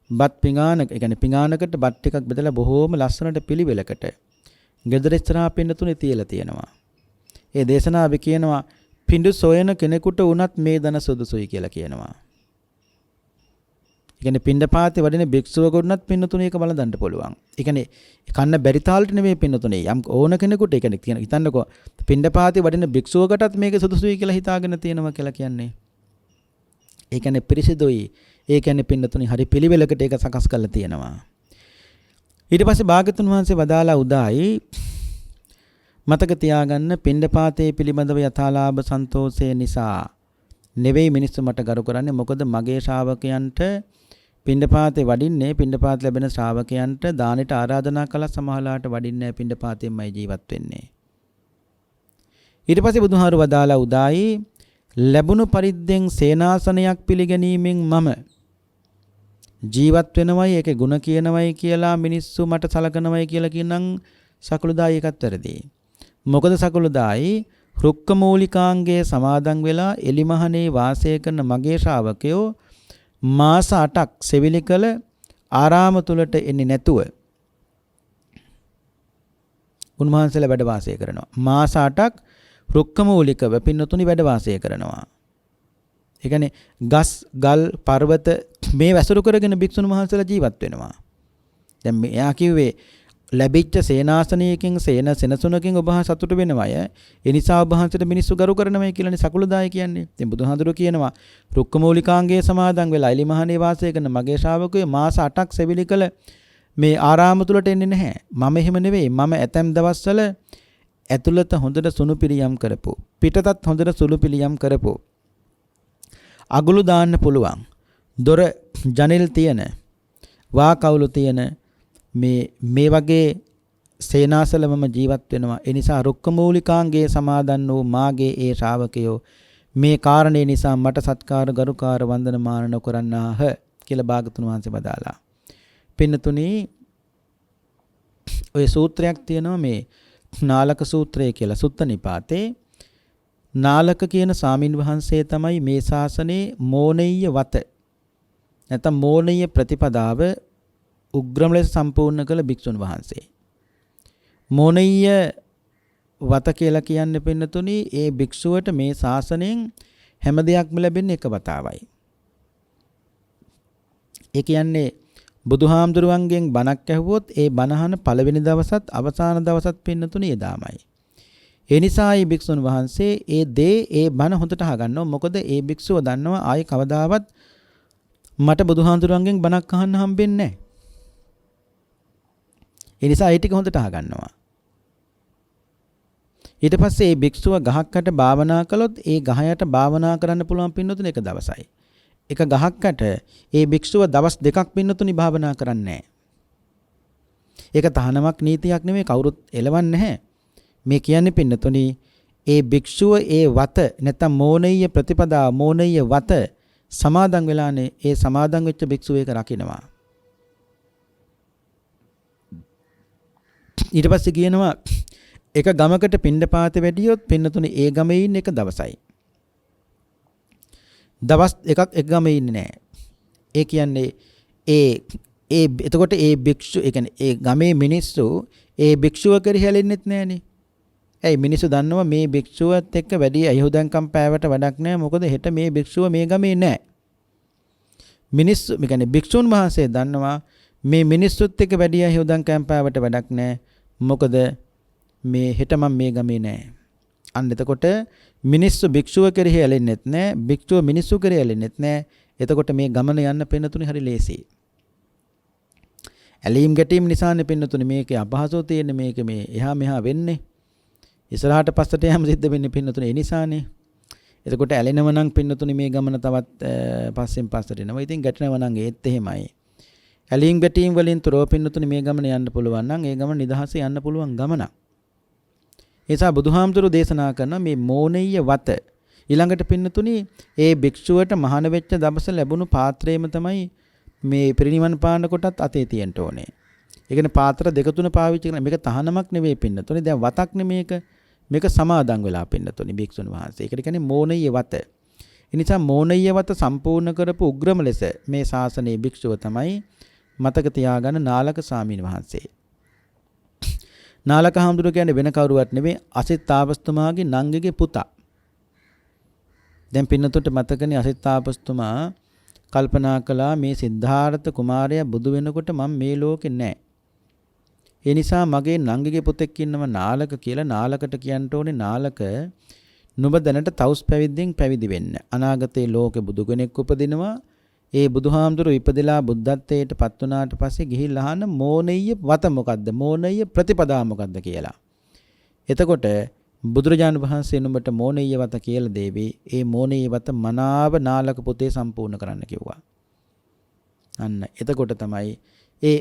[SPEAKER 1] බත් පිඟානක, ඒ කියන්නේ පිඟානකට බත් ටිකක් බෙදලා බොහෝම ලස්සනට පිළිවෙලකට ගෙදර ඉස්සරහා පින්නතුනේ තියලා තියෙනවා. ඒ දේශනාවේ කියනවා පිඬු සොයන කෙනෙකුට වුණත් මේ දන සුදුසුයි කියලා කියනවා. කියන්නේ පින්ඩපාතේ වඩින භික්ෂුවකුටත් පින්නතුනේ ඒක බලදන්න පුළුවන්. ඒ කියන්නේ කන්න බැරි තාලට නෙමෙයි පින්නතුනේ. යම් ඕන කෙනෙකුට ඒ කියන්නේ හිතන්නකෝ පින්ඩපාතේ වඩින භික්ෂුවකටත් මේක සුදුසුයි කියලා හිතාගෙන තියෙනවා කියලා කියන්නේ. ඒ කියන්නේ පිරිසිදුයි. ඒ කියන්නේ පින්නතුනේ හරි පිළිවෙලකට ඒක සකස් කරලා තියෙනවා. ඊට පස්සේ භාග්‍යතුන් වහන්සේ වදාලා උදායි මතක තියාගන්න පින්ඩපාතේ පිළිබඳව යථාලාභ සන්තෝෂය නිසා නෙවෙයි මිනිස්සු මට ගරු කරන්නේ. මොකද මගේ ශ්‍රාවකයන්ට පින්ඩපාතේ වඩින්නේ පින්ඩපාත ලැබෙන ශ්‍රාවකයන්ට දානෙට ආරාධනා කළා සමහරලාට වඩින්නේ පින්ඩපාතෙන්මයි ජීවත් වෙන්නේ. ඊට පස්සේ බුදුහාරු වදාලා උදායි ලැබුණු පරිද්දෙන් සේනාසනයක් පිළිගැනීමෙන් මම ජීවත් වෙනවයි ඒකේ ಗುಣ කියනවයි කියලා මිනිස්සු මට සලකනවයි කියලා කියනනම් සකලුදායි එකත් වැරදි. මොකද සකලුදායි රුක්කමූලිකාංගයේ සමාදන් වෙලා එලිමහනේ වාසය කරන මගේ ශ්‍රාවකයෝ මාස 8ක් සෙවිලි කළ ආරාම තුලට එන්නේ නැතුව උන්වහන්සේලා වැඩ වාසය කරනවා. මාස 8ක් රුක්කමූලිකව පින්නතුනි වැඩ වාසය කරනවා. ඒ කියන්නේ ගස් ගල් පර්වත මේ වැසුරු කරගෙන භික්ෂුන් වහන්සේලා ජීවත් වෙනවා. දැන් මෙයා කිව්වේ ලැබිච්ච සේනාසනයකින් සෙනසුනකින් ඔබ සතුට වෙනවය. ඒ නිසා ඔබ වහන්සේට මිනිස්සු ගරු කරනවයි කියලානේ සකුළුදාය කියන්නේ. ඉතින් බුදුහාඳුරෝ කියනවා රුක්කමූලිකාංගයේ සමාදන් වෙලා එලිමහනේ වාසය කරන මගේ ශ්‍රාවකයෝ මාස 8ක් සෙවිලි කළ මේ ආරාම තුලට එන්නේ නැහැ. මම එහෙම නෙවෙයි. මම ඇතැම් දවස්වල ඇතුළත හොඳට සුණු පිළියම් කරපු. පිටතත් හොඳට සුළු පිළියම් කරපු. අගුළු දාන්න පුළුවන්. දොර ජනෙල් තියෙන වා කවුළු තියෙන මේ වගේ සේනාසල මම ජීවත් වෙනවා. ඒ නිසා රුක්කමූලිකාංගයේ සමාදන් වූ මාගේ ඒ ශ්‍රාවකයෝ මේ කාරණේ නිසා මට සත්කාර ගරුකාර වන්දන මාන නොකරන්නාහ කියලා භාගතුන් වහන්සේ බදාලා. පින්නතුනි ඔය සූත්‍රයක් තියෙනවා මේ නාලක සූත්‍රය කියලා සුත්ත නිපාතේ. නාලක කියන සාමින් වහන්සේ තමයි මේ ශාසනයේ මෝනීය වත නැත්නම් මෝනීය ප්‍රතිපදාව උග්‍රම ලෙස සම්පූර්ණ කළ භික්ෂුන් වහන්සේ. මෝනීය වත කියලා කියන්නේ පින්නතුනි ඒ භික්ෂුවට මේ ශාසනයෙන් හැම දෙයක්ම ලැබෙන්නේ එක වතාවයි. ඒ කියන්නේ බුදුහාමුදුරුවන්ගෙන් බණක් ඇහුවොත් ඒ බණහන පළවෙනි දවසත් අවසාන දවසත් පින්නතුනි එදාමයි. ඒ නිසා මේ භික්ෂුන් වහන්සේ ඒ දේ ඒ බණ හොඳට අහගන්නවා. මොකද ඒ භික්ෂුව දන්නවා ආයේ කවදාවත් මට බුදුහාමුදුරුවන්ගෙන් බණක් අහන්න හම්බෙන්නේ නැහැ. ඒ නිසා ඒ ටික හොඳට අහගන්නවා. ඊට පස්සේ මේ භික්ෂුව ගහක්කට භාවනා කළොත් ඒ ගහයට භාවනා කරන්න පුළුවන් පින්නතුනි එක දවසයි. එක ගහක්කට ඒ භික්ෂුව දවස් දෙකක් පින්නතුනි භාවනා කරන්නේ නැහැ. ඒක තහනමක් නීතියක් නෙමෙයි කවුරුත් එලවන්නේ නැහැ. මේ කියන්නේ පින්නතුනි ඒ භික්ෂුව ඒ වත නැත්නම් මෝනීය ප්‍රතිපදා මෝනීය වත සමාදන් වෙලානේ ඒ සමාදන් වෙච්ච භික්ෂුව ඒක රකින්නවා. ඊට පස්සේ කියනවා එක ගමකට පින්ඩපාත වැඩියොත් පින්නතුනි ඒ ගමේ ඉන්න එක දවසයි. දවස් එකක් එක ගමේ ඉන්නේ නැහැ. ඒ කියන්නේ එතකොට ඒ භික්ෂු ඒ කියන්නේ ඒ ගමේ මිනිස්සු ඒ භික්ෂුව කෙරෙහි හැලෙන්නෙත් නැහනේ. ඇයි මිනිස්සු දන්නවා මේ භික්ෂුවත් එක්ක වැඩි අයහුදන්කම් පෑවට වැඩක් නැහැ. මොකද හෙට මේ භික්ෂුව මේ ගමේ නැහැ. මිනිස්සු මේ කියන්නේ භික්ෂුන් වහන්සේ දන්නවා මේ මිනිස්සුත් එක්ක වැඩි අයහුදන්කම් පෑවට වැඩක් නැහැ. මොකද මේ හෙට මම මේ ගමේ නැහැ. අන්න එතකොට මිනිස්සු භික්ෂුව කෙරෙහි ඇලෙන්නෙත් නැහැ. භික්ෂුව මිනිස්සු කෙරෙහි ඇලෙන්නෙත් නැහැ. එතකොට මේ ගමන යන්න පින්නතුනි හරි ලේසියි. ඇලීම් ගැටීම් නිසානේ පින්නතුනි මේකේ අපහසුව තියෙන්නේ මේක මේ එහා මෙහා වෙන්නේ. ඉස්සරහට පස්සට යෑම සිද්ධ වෙන්නේ පින්නතුනි ඒ නිසානේ. එතකොට ඇලෙනව නම් පින්නතුනි මේ ගමන තවත් පස්සෙන් පස්සට එනවා. ඉතින් ගැටෙනව නම් ඒත් එහෙමයි. ඇලීම් ගැටීම් වලින් තොරව පින්නතුනි මේ ගමන යන්න පුළුවන් නම් ඒ ගමන නිදහසේ යන්න පුළුවන් ගමනක්. ඒ නිසා බුදුහාමුදුරු දේශනා කරන මේ මෝනීය වත ඊළඟට පින්නතුනි ඒ භික්ෂුවට මහාන වෙච්ච දවස ලැබුණු පාත්‍රයම තමයි මේ පිරිනිවන් පාන කොටත් අතේ තියෙන්න ඕනේ. ඒ කියන්නේ පාත්‍ර දෙක තුන පාවිච්චි කරන මේක තහනමක් නෙවෙයි පින්නතුනි. දැන් වතක් නෙමේක. මේක සමාදන් වෙලා පින්නතුනි භික්ෂුන් වහන්සේ. ඒකට කියන්නේ මෝනීය වත. ඒ නිසා මෝනීය වත සම්පූර්ණ කරපු උග්‍රම ලෙස මේ ශාසනයේ භික්ෂුව තමයි මතක තියාගන්න නාලක ස්වාමීන් වහන්සේ. නාලක හාමුදුරුවෝ කියන්නේ වෙන කවුරුවත් නෙවෙයි අසිත තාපස්තුමාගේ නංගිගේ පුතා. දැන් පින්නතුන්ට මතකනේ අසිත තාපස්තුමා කල්පනා කළා මේ සිද්ධාර්ථ කුමාරයා බුදු වෙනකොට මම මේ ලෝකේ නැහැ. ඒ නිසා මගේ නංගිගේ පුතෙක් ඉන්නව නාලක කියලා. නාලකට කියන්න ඕනේ නාලක නුඹ දැනට තවුස් පැවිද්දෙන් පැවිදි වෙන්න. අනාගතේ ලෝකෙ බුදු කෙනෙක් උපදිනවා. ඒ බුදුහාමුදුරු ඉපදලා බුද්ධත්වයට පත් වුණාට පස්සේ ගිහිල්ලා අහන මෝනෙය්‍ය වත මොකද්ද? මෝනෙය්‍ය ප්‍රතිපදා මොකද්ද කියලා. එතකොට බුදුරජාණන් වහන්සේ නුඹට මෝනෙය්‍ය වත කියලා දෙවි. ඒ මෝනෙය්‍ය වත මනාව නාලක පුතේ සම්පූර්ණ කරන්න කිව්වා. අන්න එතකොට තමයි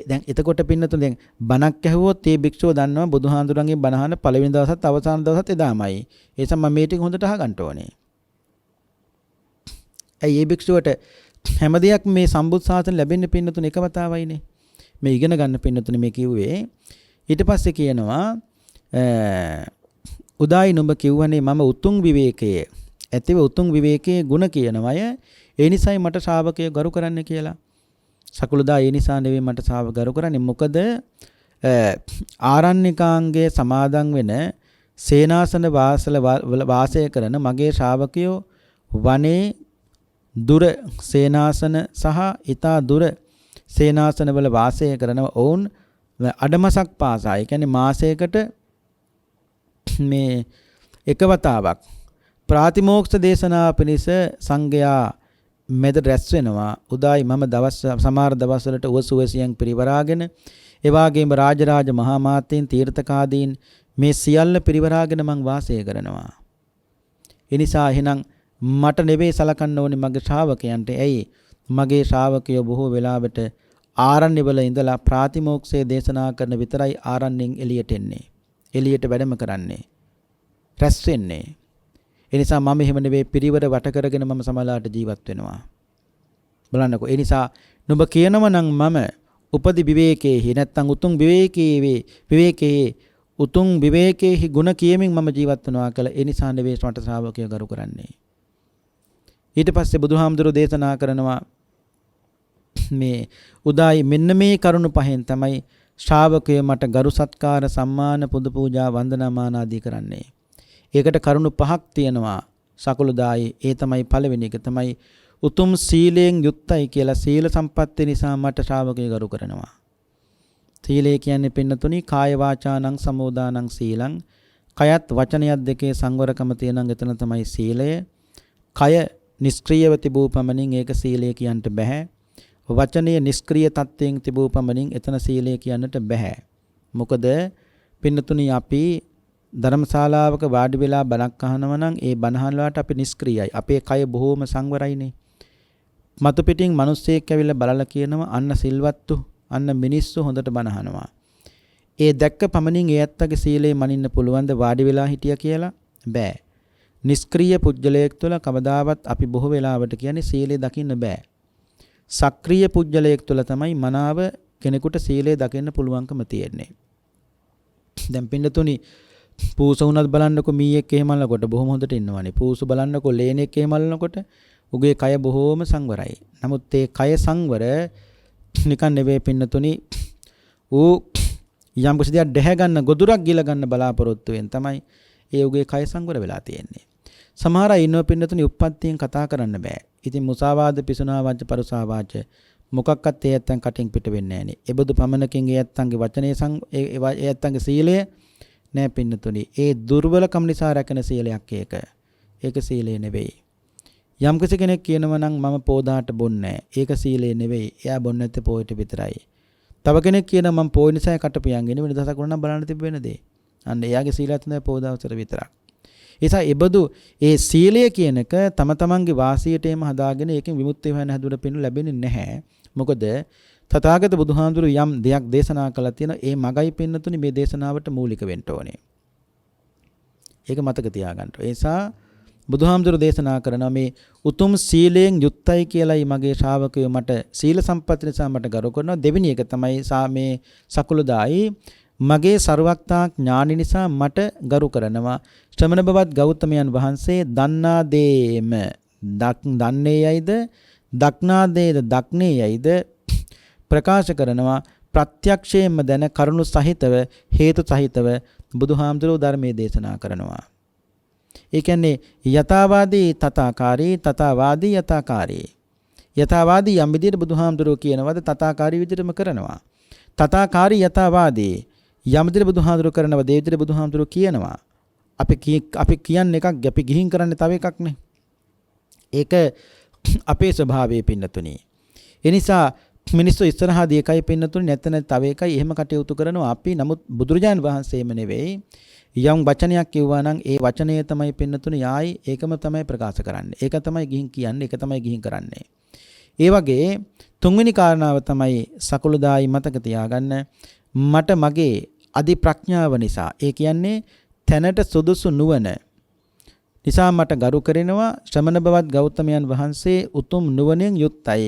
[SPEAKER 1] දැන් එතකොට පින්නතුන් දැන් බණක් ඇහුවොත් ඒ භික්ෂුව දන්නවා බුදුහාඳුරන්ගේ බණ අහන පළවෙනි දවසත් අවසාන දවසත් එදාමයි. ඒ නිසා මම මේ ටික හොඳට අහගන්න ඕනේ. ඒ භික්ෂුවට හැම දෙයක් මේ සම්බුත් සාසන ලැබෙන්න පින්නතුන් එක වතාවයිනේ. මේ ඉගෙන ගන්න පින්නතුන් මේ කිව්වේ. ඊට පස්සේ කියනවා උදායි නුඹ කිව්වනේ මම උතුම් විවේකයේ ඇතිව උතුම් විවේකයේ ಗುಣ කියනවය. ඒ නිසායි මට ශ්‍රාවකය ගරු කරන්න කියලා. සකුළුදා ඒ නිසා නෙවෙයි මට ශ්‍රාවක ගරු කරන්නේ. මොකද ආරණ්‍යකාංගයේ සමාදන් වෙන සේනාසන වාසය කරන මගේ ශ්‍රාවකයෝ වනේ දුර සේනාසන සහ ඊතා දුර සේනාසන වල වාසය කරනව ඔවුන් අඩමසක් පාසා. ඒ කියන්නේ මාසයකට මේ එකවතාවක් ප්‍රාතිමෝක්ෂ දේශනා පිණිස සංඝයා මෙද රැස් වෙනවා. උදායි මම සමහර දවස්වලට උවසුවසියන් පිරිවරාගෙන ඒ වගේම රාජරාජ මහා මාත්‍යයන් තීර්ථකාදීන් මේ සියල්ල පිරිවරාගෙන මං වාසය කරනවා. ඒ නිසා එහෙනම් මට නෙවෙයි සලකන්න ඕනේ මගේ ශ්‍රාවකයන්ට. ඇයි? මගේ ශ්‍රාවකයෝ බොහෝ වෙලාවට ආරණ්‍යවල ඉඳලා ප්‍රාතිමෝක්ෂයේ දේශනා කරන විතරයි ආරණ්‍යෙන් එළියට එන්නේ. එළියට වැඩම කරන්නේ. රැස් වෙන්නේ. ඒ නිසා මම එහෙම නෙවෙයි පිරිවර වට කරගෙන මම සමලාට ජීවත් වෙනවා. බලන්නකෝ. ඒ නිසා නුඹ කියනව නම් මම උපදි විවේකයේ නැත්තම් උතුම් විවේකයේ උතුම් විවේකයේ ගුණ කියමින් මම ජීවත් වෙනවා කියලා. ඒ නිසා නෙවෙයි මට ශ්‍රාවකයෝ ගරු කරන්නේ. ඊට පස්සේ බුදුහාමුදුරුවෝ දේශනා කරනවා මේ උදායි මෙන්න මේ කරුණු පහෙන් තමයි ශ්‍රාවකයෝ මට ගරු සත්කාර සම්මාන පුද පූජා වන්දනාමාන ආදී කරන්නේ. ඒකට කරුණු පහක් තියෙනවා සකුළුදායි. ඒ තමයි පළවෙනි එක තමයි උතුම් සීලයෙන් යුක්තයි කියලා. සීල සම්පත්තිය නිසා මට ශ්‍රාවකයෝ ගරු කරනවා. සීලය කියන්නේ පින්නතුනි කාය වාචානං සමෝදානං සීලං. කයත් වචනයත් දෙකේ සංවරකම තියෙනං එතන තමයි සීලය. කය නිෂ්ක්‍රීයව තිබූ පමණින් ඒක සීලය කියන්නට බෑ. වචනය නිෂ්ක්‍රීය තත්ත්වයෙන් තිබූ පමණින් එතන සීලය කියන්නට බෑ. මොකද පින්නතුනි අපි ධර්මශාලාවක වාඩි වෙලා බණක් අහනවා නම් ඒ බණ අහනවාට අපි නිෂ්ක්‍රීයයි. අපේ කය බොහෝම සංවරයිනේ. මතු පිටින් මිනිස්සෙක් ඇවිල්ලා බලලා කියනවා අන්න සිල්වත්තු අන්න මිනිස්සු හොඳට බණ අහනවා. ඒ දැක්ක පමණින් ඒ ඇත්තගේ සීලේ මනින්න පුළුවන්ද වාඩි වෙලා හිටියා කියලා? බෑ. නිෂ්ක්‍රීය පුජ්‍යලයක් තුළ කවදාවත් අපි බොහෝ වෙලාවට කියන්නේ සීලේ දකින්න බෑ. සක්‍රීය පුජ්‍යලයක් තුළ තමයි මනාව කෙනෙකුට සීලේ දකින්න පුළුවන්කම තියෙන්නේ. දැන් පින්නතුනි පූස උනත් බලන්නකො මීයක් එහෙම අල්ලනකොට බොහොම හොඳට ඉන්නවනේ. පූසු බලන්නකො ලේනෙක් එහෙම අල්ලනකොට උගේ කය බොහොම සංවරයි. නමුත් ඒ කය සංවර නිකන් නෙවෙයි පින්නතුනි. ඌ යම් කිසි දෙයක් දැහැ ගන්න ගොදුරක් ගිල ගන්න බලාපොරොත්තු වෙන තමයි ඒ උගේ කය සංවර වෙලා තියෙන්නේ. සමහර අය ඉන්නව පින්නතුනි උප්පත්තියෙන් කතා කරන්න බෑ. ඉතින් මුසාවාද පිසුනා වාච පරුසා වාච මොකක්වත් ඒ ඇත්තන් කටින් පිට වෙන්නේ නැහනේ. ඒබඳු පමනකින් ඒ ඇත්තන්ගේ වචනේ ඒ ඇත්තන්ගේ සීලය නෑ පින්නතුනි. ඒ දුර්වලකම නිසා රැකෙන සීලයක් ඒක. ඒක සීලය නෙවෙයි. යම් කෙනෙක් කියනවා නම් මම පෝදාට බොන්නේ නැහැ. ඒක සීලය නෙවෙයි. එයා බොන්නේ නැත්තේ පොයට විතරයි. තව කෙනෙක් කියනවා මම පොය නිසා කටපියන්ගෙන වෙන දසක් වුණා නම් බලන්න තිබෙ වෙන දේ. අන්න එයාගේ සීලයත් නැහැ පෝදාවතර විතරක්. ඒසා ඒබඳු ඒ සීලය කියනක තම තමන්ගේ වාසියටම හදාගෙන ඒකෙන් විමුක්තිය හොයන හැදුවට පින්නු ලැබෙන්නේ නැහැ. මොකද තථාගත බුදුහාඳුරු යම් දෙයක් දේශනා කළා තියෙනවා. ඒ මගයි පින්නතුනි මේ දේශනාවට මූලික වෙන්න ඕනේ. ඒක මතක තියාගන්න. ඒ නිසා බුදුහාමුදුරු දේශනා කරන මේ උතුම් සීලයෙන් යුක්තයි කියලායි මගේ ශ්‍රාවකයෝ මට සීල සම්පatti නිසා මට ගරු කරනවා. දෙවෙනි එක තමයි මේ සකුළුදායි මගේ ਸਰවඥතා ඥානි නිසා මට ගරු කරනවා. ශ්‍රමණ බවත් ගෞතමයන් වහන්සේ දන්නා දේම දන්නේ යයිද දක්නා දේද දක්නේ යයිද ප්‍රකාශ කරනවා. ප්‍රත්‍යක්ෂයෙන්ම දැන කරුණු සහිතව හේතු සහිතව බුදුහාමුදුරුවෝ ධර්මයේ දේශනා කරනවා. ඒ කියන්නේ යථාවාදී තථාකාරී තථාවාදී යථාකාරී. යථාවාදී යම් විදියට බුදුහාමුදුරුවෝ කියනවාද තථාකාරී විදියටම කරනවා. තථාකාරී යථාවාදී යම් විදියට බුදුහාමුදුරුවෝ කරනවා ඒ විදියට බුදුහාමුදුරුවෝ කියනවා. අපි කියන්නේ එකක් අපි ගිහින් කරන්නේ තව එකක් නේ. ඒක අපේ ස්වභාවයේ පින්නතුනි. ඒ නිසා මිනිස්සු ඉස්සරහදී එකයි පින්නතුනි නැත්නම් තව එකයි එහෙම කටයුතු කරනවා අපි. නමුත් බුදුරජාණන් වහන්සේම නෙවෙයි යම් වචනයක් කිව්වා නම් ඒ වචනය තමයි පින්නතුනි ආයි ඒකම තමයි ප්‍රකාශ කරන්නේ. ඒක තමයි ගිහින් කියන්නේ. ඒක තමයි ගිහින් කරන්නේ. ඒ වගේ තුන්වෙනි කාරණාව තමයි සකුළුදායි මතක තියාගන්න. මට මගේ අධි ප්‍රඥාව නිසා ඒ කියන්නේ තැනට සුදුසු නුවණ නිසා මට ගරු කරනවා ශ්‍රමණ බවත් ගෞතමයන් වහන්සේ උතුම් නුවණෙන් යුක්තයි.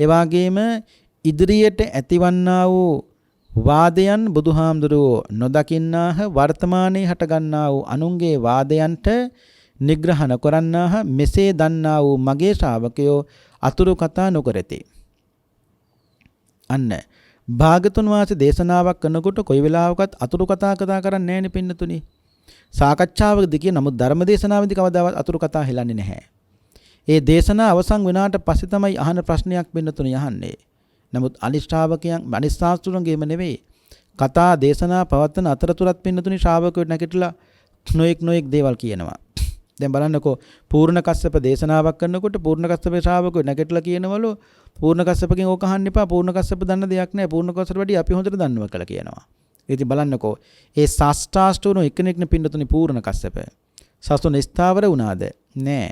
[SPEAKER 1] ඒ වගේම ඉදිරියට ඇතිවන්නා වූ වාදයන් බුදුහාමුදුරුවෝ නොදකින්නාහ වර්තමානයේ හටගන්නා වූ අනුන්ගේ වාදයන්ට නිග්‍රහ නොකරන්නාහ මෙසේ දන්නා වූ මගේ ශ්‍රාවකයෝ අතුරු කතා නොකරති. අන්න භාගතුන් වහන්සේ දේශනාවක් කරනකොට කොයි වෙලාවකත් අතුරු කතා කරන්නේ නැහැ නේ පින්නතුනි. සාකච්ඡාවකදී කියන නමුත් ධර්ම දේශනාවේදී කවදාවත් අතුරු කතා හෙලන්නේ නැහැ. ඒ දේශනාව අවසන් වුණාට පස්සේ තමයි අහන ප්‍රශ්නයක් පින්නතුනි අහන්නේ. නමුත් අනිශ්‍රාවකයන් අනිස්සාස්තුරුන්ගේම නෙවෙයි. කතා දේශනා පවත්වන අතරතුරත් පින්නතුනි ශ්‍රාවකයෝ නැගිටලා නොඑක් දේවල් කියනවා. දැන් බලන්නකෝ පූර්ණ කස්සප දේශනාවක් කරනකොට පූර්ණ කස්සපේ ශ්‍රාවකයෝ නැගිටලා කියනවලු පූර්ණ කස්සපගෙන් ඕක අහන්න එපා. පූර්ණ කස්සප දන්න දෙයක් නැහැ. පූර්ණ කස්සප වැඩි අපි හොඳට දන්නවා කියලා කියනවා. ඉතින් බලන්නකෝ ඒ ශාස්ත්‍රාස්තුරු එකිනෙකන පින්නතුනි පූර්ණ කස්සප. සසුන ස්ථාවර වුණාද? නෑ.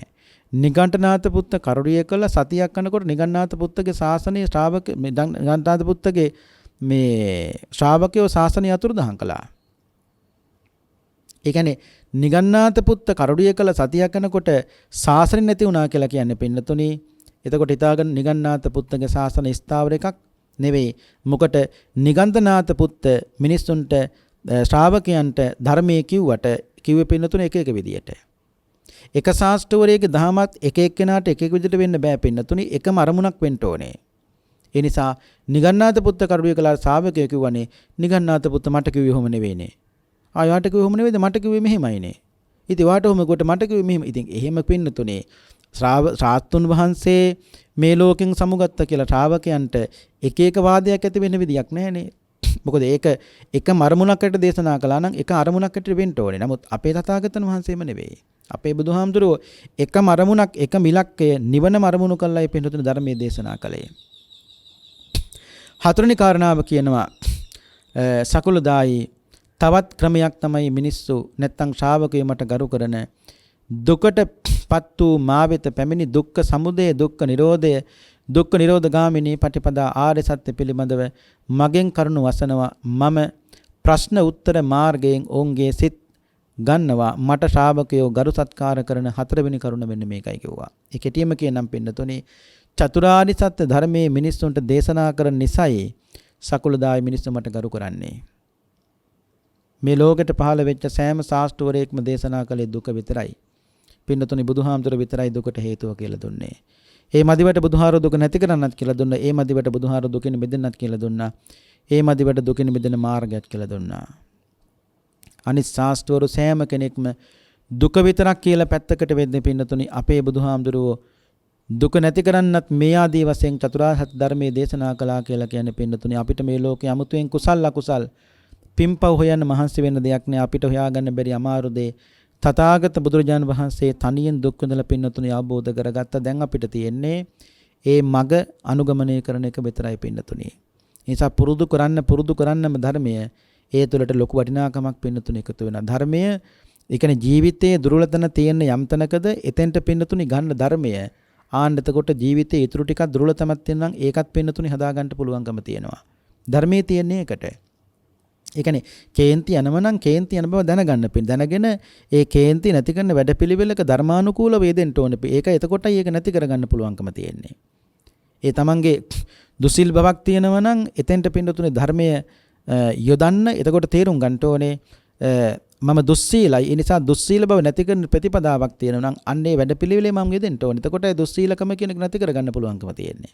[SPEAKER 1] නිගණ්ඨනාත පුත්ත කරුණිය කළ සතියක් කරනකොට නිගණ්ඨනාත පුත්තගේ ශාසනයේ ශ්‍රාවක නිගණ්ඨනාත පුත්තගේ මේ ශ්‍රාවකයෝ ශාසනය අතුරුදහන් කළා. ඒ කියන්නේ නිගණ්ඨනාත පුත්ත කරුණිය කළ සතියක් කරනකොට ශාසනය නැති වුණා කියලා කියන්නේ පින්නතුනි. එතකොට හිතාගන්න නිගණ්ඨනාත පුත්තගේ ශාසන ස්ථාවර එකක් නෙවෙයි. මොකට නිගණ්ඨනාත පුත්ත මිනිස්සුන්ට ශ්‍රාවකයන්ට ධර්මයේ කිව්වේ පින්නතුනි එක විදියට. එක ශාස්ත්‍රවරයෙක්ගේ දහමත් එක එක්කෙනාට එක විදිහට වෙන්න බෑ පින්නතුනි. එකම අරමුණක් වෙන්න ඕනේ. ඒ නිසා නිගණ්ඨනාත පුත්ත කරුණිය කළ ශ්‍රාවකයෝ කිව්වනේ නිගණ්ඨනාත පුත්ත මට කිව්වේ ඔහොම නෙවෙයිනේ. ආයාට කිව්වේ ඔහොම නෙවෙයිද මට කිව්වේ මෙහෙමයිනේ. ඉතින් වාට ඔහොම කොට මට කිව්වේ මෙහෙම. ඉතින් එහෙම පින්නතුනේ ශ්‍රාවතුන් වහන්සේ මේ ලෝකෙන් සමුගත්ත කියලා ශ්‍රාවකයන්ට එක වාදයක් ඇති වෙන්න විදියක් නැහැනේ. මොකද ඒක එක අරමුණකට දේශනා කළා නම් එක අරමුණකට වෙන්න ඕනේ. නමුත් අපේ තථාගතයන් වහන්සේම නෙවෙයි. අපේ බුදුහාමුදුරුවෝ එකම අරමුණක් එකම ඉලක්කය නිවනම අරමුණු කළායි පින්තුතුනි ධර්මයේ දේශනා කළේ. හතරවෙනි කාරණාව කියනවා සකුළුදායි තවත් ක්‍රමයක් තමයි මිනිස්සු නැත්තම් ශ්‍රාවකයෝ මට ගරු කරන දුකටපත් වූ මා වෙත පැමිණි දුක්ඛ සමුදය දුක්ඛ නිරෝධය දුක්ඛ නිරෝධ ගාමිනී පටිපදා ආර්ය සත්‍ය පිළිබඳව මගෙන් කරුණු වසනවා. මම ප්‍රශ්න උත්තර මාර්ගයෙන් ඔවුන්ගේ සිත් ගන්නවා. මට ශ්‍රාවකයෝ ගරු සත්කාර කරන හතරවෙනි කරුණ මෙන්න මේකයි කිව්වා. ඒ කෙටියෙන්ම කියනම් පින්නතුනි චතුරාර්ය සත්‍ය ධර්මයේ මිනිස්සුන්ට දේශනා කරන නිසයි සකුළුදායි මිනිස්සු මට ගරු කරන්නේ. මේ ලෝකෙට පහළ වෙච්ච සෑම ශාස්ත්‍රවරයෙක්ම දේශනා කළේ දුක විතරයි. පින්නතුනි බුදුහාමුදුරුවෝ විතරයි දුකට හේතුව කියලා දුන්නේ. ඒ මදිවට බුදුහාරෝ දුක නැති කරන්නත් කියලා දුන්නා. ඒ මදිවට බුදුහාරෝ දුකින් මිදෙන්නත් කියලා දුන්නා. ඒ මදිවට දුකින් මිදෙන මාර්ගයක් කියලා දුන්නා. අනිත් ශාස්ත්‍රවරු සෑම කෙනෙක්ම දුක විතරක් කියලා පැත්තකට වෙන්නේ පින්නතුනි අපේ බුදුහාමුදුරුවෝ දුක නැති කරන්නත් මේ ආදී වශයෙන් චතුරාර්ය සත්‍ය ධර්මයේ දේශනා කළා කියලා කියන්නේ පින්නතුනි අපිට මේ ලෝකේ අමුතුවෙන් කුසල් අකුසල් පින්පව් හොයන්න මහන්සි වෙන්න දෙයක් නෑ. අපිට හොයාගන්න බැරි අමාරු දේ තථාගත බුදුරජාණන් වහන්සේ තනියෙන් දුක් විඳලා පින්නතුනි අවබෝධ කරගත්ත. දැන් අපිට තියෙන්නේ ඒ මග අනුගමනය කරන එක විතරයි පින්නතුනි. ඒ නිසා පුරුදු කරන්නම ධර්මය ඒ තුළට ලොකු වටිනාකමක් පින්නතුනි එකතු වෙනවා. ධර්මය ඒ කියන්නේ ජීවිතයේ දුර්වලතන තියෙන යම් තැනකද එතෙන්ට පින්නතුනි ගන්න ධර්මය ආන්න එතකොට ජීවිතයේ ඊටු ටිකක් දුර්වලතමක් තියෙනවා නම් ඒකත් පින්නතුනි හදා ගන්න පුළුවන්කම තියෙනවා. ධර්මයේ තියෙන්නේ ඒකට. ඒ කියන්නේ කේන්ති යනවනම් කේන්ති යන බව දැනගෙන ඒ කේන්ති නැති කරන වැඩපිළිවෙලක ධර්මානුකූල වේදෙන්න ඕනේ. ඒක එතකොටයි ඒක නැති කරගන්න පුළුවන්කම තියෙන්නේ. ඒ තමන්ගේ දුසිල් බවක් තියෙනවා නම් එතෙන්ට පින්නතුනේ ධර්මය යොදන්න එතකොට තේරුම් ගන්න ඕනේ මම දුස්සීලයි. ඒ නිසා දුස්සීල බව නැති කරන ප්‍රතිපදාවක් තියෙනවා නම් අන්නේ වැඩපිළිවෙලේ මම යෙදෙන්න ඕනේ. එතකොට දුස්සීලකම කියන එක නැති කරගන්න පුළුවන්කම තියෙන්නේ.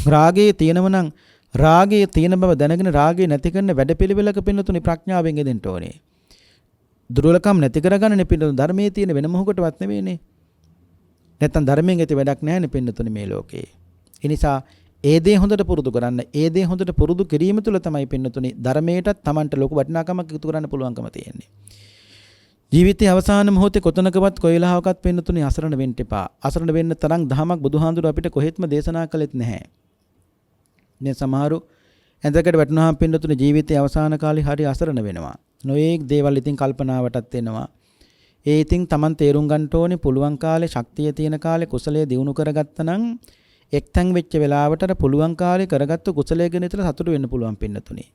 [SPEAKER 1] රාගයේ තියෙනවා නම් රාගයේ තියෙන බව දැනගෙන රාගය නැති කරන වැඩපිළිවෙලක පින්නතුනි ප්‍රඥාවෙන් යෙදෙන්න ඕනේ. දුර්වලකම් නැති කරගන්න පින්නතුනි ධර්මයේ තියෙන වෙන මොහොකටවත් නෙවෙයිනේ. නැත්තම් ධර්මයෙන් ඇති වැඩක් නැහැනේ පින්නතුනි මේ ලෝකේ. ඒ නිසා ඒ දේ හොඳට පුරුදු කරන්න. ඒ දේ හොඳට පුරුදු කිරීම තුළ තමයි පින්නතුනි ධර්මයටත් Tamanට ලොකු වටිනාකමක් එකතු කරන්න පුළුවන්කම තියෙන්නේ. ජීවිතයේ අවසාන මොහොතේ කොතනකවත් කොයි වෙලාවකත් පින්නතුනි අසරණ වෙන්න එපා. අසරණ වෙන්න තරම් දහමක් බුදුහාඳුර අපිට කොහෙත්ම දේශනා කළෙත් නැහැ. දැන් සමහරු ඇඳකට වැටුනහම පින්නතුනි ජීවිතයේ අවසාන කාලේ හරි අසරණ වෙනවා. නොයේක් දේවල් ඉතින් කල්පනාවටත් එනවා. ඒ ඉතින් Taman තේරුම් ගන්න ඕනේ පුළුවන් කාලේ ශක්තිය තියෙන කාලේ කුසලයේ දියුණු කරගත්තා නම් එක්තැන් වෙච්ච වෙලාවට අර පුළුවන් කාලේ කරගත්තු කුසලයේ ගැන විතර සතුටු වෙන්න පුළුවන් පින්නතුනි.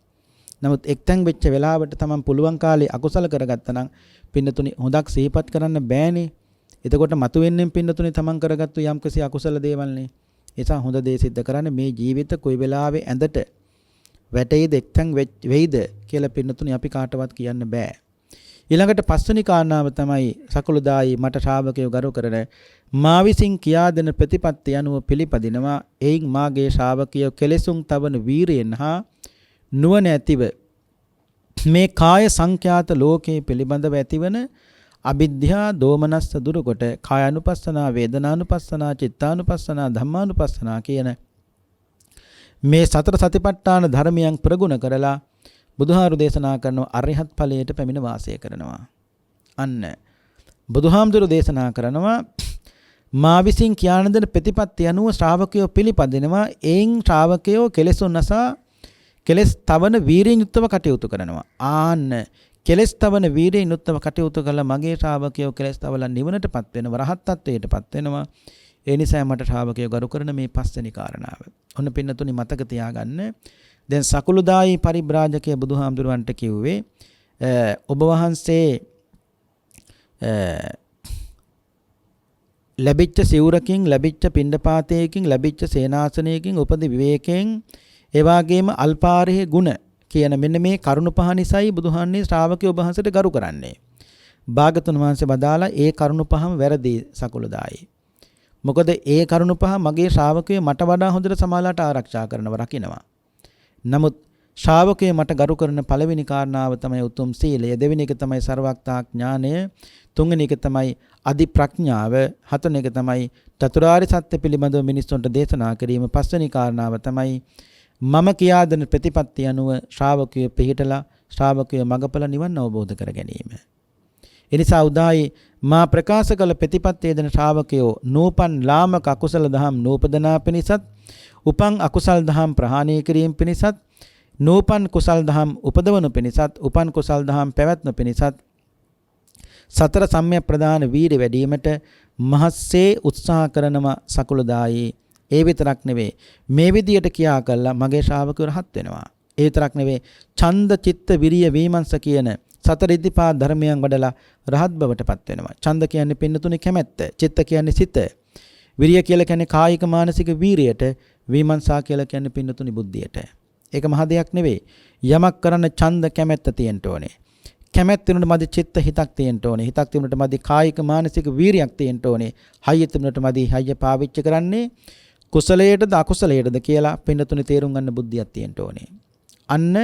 [SPEAKER 1] නමුත් එක්තැන් වෙච්ච වෙලාවට Taman පුළුවන් කාලේ අකුසල කරගත්තා නම් පින්නතුනි හොඳක් සිහිපත් කරන්න බෑනේ. එතකොට මතුවෙන්නේ පින්නතුනි Taman කරගත්තු යම්කිසි අකුසල දේවල්නේ. ඒ නිසා හොඳ දේ සිද්ධ කරන්න මේ ජීවිත කොයි වෙලාවෙ ඇඳට වැටෙයිද එක්තැන් වෙයිද කියලා පින්නතුනි අපි කාටවත් කියන්න බෑ. ඊළඟට පස්වෙනි කාරණාව තමයි සකලුදායි මට ශ්‍රාවකයෝ ගරු කරන මා විසින් කියා දෙන ප්‍රතිපත්ති අනුව පිළිපදිනවා. එයින් මාගේ ශ්‍රාවකයෝ කෙලෙසුන් තවන වීරියෙන් හා නුවණ ඇතිව මේ කාය සංඛ්‍යාත ලෝකයේ පිළිබඳව ඇතිවන අවිද්‍යා දෝමනස්ස දුරුකොට කායानुපස්සනා වේදනානුපස්සනා චිත්තානුපස්සනා ධම්මානුපස්සනා කියන මේ සතර සතිපට්ඨාන ධර්මයන් ප්‍රගුණ කරලා බුදුහාරු දේශනා කරන අරිහත් ඵලයට පැමිණ වාසය කරනවා. අන්න බුදුහාමුදුරු දේශනා කරනවා මා විසින් කියාන දෙන ප්‍රතිපත්ති අනුව ශ්‍රාවකයෝ පිළිපදිනවා. එයින් ශ්‍රාවකයෝ කෙලෙසුන් නසා කෙලස් තවන වීරියෙන් යුක්තව කටයුතු කරනවා. ආන්න කෙලස් තවන වීරියෙන් යුක්තව කටයුතු කළා මගේ ශ්‍රාවකයෝ කෙලස් තවලා නිවනටපත් වෙනවා, රහත් ත්වයටපත් වෙනවා. ඒ නිසා මට ශ්‍රාවකයෝ ගරු කරන මේ පස්වෙනි කාරණාව. ඔන්න පින්නතුනි මතක තියාගන්න. දැන් සකුළුදායි පරිබ්‍රාජකයා බුදුහාමුදුරුවන්ට කිව්වේ ඔබ වහන්සේ ලැබිච්ච සිවුරකින්, ලැබිච්ච පිණ්ඩපාතයකින්, ලැබිච්ච සේනාසනයකින්, උපදි විවේකයෙන්, ඒ වගේම අල්පාරහේ ගුණ කියන මෙන්න මේ කරුණු පහ නිසායි බුදුහාන්නේ ශ්‍රාවකයෝ ඔබ වහන්සේට ගරු කරන්නේ. භාගතුන් වහන්සේ බදාලා ඒ කරුණු පහම වැරදි සකුළුදායි. මොකද ඒ කරුණු පහ මගේ ශ්‍රාවකයෝ මට වඩා හොඳට සමාලාට ආරක්ෂා කරනවා, රකින්නවා. නමුත් ශ්‍රාවකයෝ මට ගරු කරන පළවෙනි කාරණාව තමයි උතුම් සීලය, දෙවෙනි එක තමයි සර්වඥතා ඥානය, තුන්වෙනි එක තමයි අධි ප්‍රඥාව, හතරවෙනි එක තමයි චතුරාර්ය සත්‍ය පිළිබඳව මිනිස්සුන්ට දේශනා කිරීම, පස්වෙනි කාරණාව තමයි මම කියා දෙන ප්‍රතිපත්ති අනුව ශ්‍රාවකයෝ පිළිහිටලා ශ්‍රාවකයෝ මගපල නිවන් අවබෝධ කර ගැනීම. එනිසා උදායි මා ප්‍රකාශ කළ ප්‍රතිපත්තිය දෙන ශ්‍රාවකයෝ නූපන් ලාමක අකුසල දහම් නූපදනා පිණිසත්, උපන් අකුසල් දහම් ප්‍රහාණය කිරීම පිණිසත්, නූපන් කුසල් දහම් උපදවනු පිණිසත්, උපන් කුසල් දහම් පැවැත්ම පිණිසත් සතර සම්‍යක් ප්‍රදාන වීර්ය වැඩිවීමට මහත්සේ උත්සාහ කරනවා සකුළුදායි. ඒ විතරක් නෙවෙයි මේ විදියට කියා කළා මගේ ශ්‍රාවකයෝ රහත් වෙනවා. ඒ විතරක් නෙවෙයි ඡන්ද චිත්ත විරිය වීමංස කියන සතර ඉද්ධිපාද ධර්මයන් වඩලා රහත් බවටපත් වෙනවා. ඡන්ද කියන්නේ පින්නතුනේ කැමැත්ත, චිත්ත කියන්නේ සිත, විරිය කියලා කියන්නේ කායික මානසික වීරියට, විමර්ශා කියලා කියන්නේ පින්නතුනි බුද්ධියට. ඒක මහ දෙයක් නෙවෙයි. යමක් කරන්න ඡන්ද කැමැත්ත තියෙන්න ඕනේ. කැමැත්ත වෙනුට මදි චිත්ත හිතක් තියෙන්න ඕනේ. හිතක් තිබුණට මදි කායික මානසික වීරියක් තියෙන්න ඕනේ. හයිය තිබුණට මදි හයිය පාවිච්චි කරන්නේ කුසලයටද අකුසලයටද කියලා පින්නතුනි තේරුම් ගන්න බුද්ධියක් තියෙන්න ඕනේ. අන්න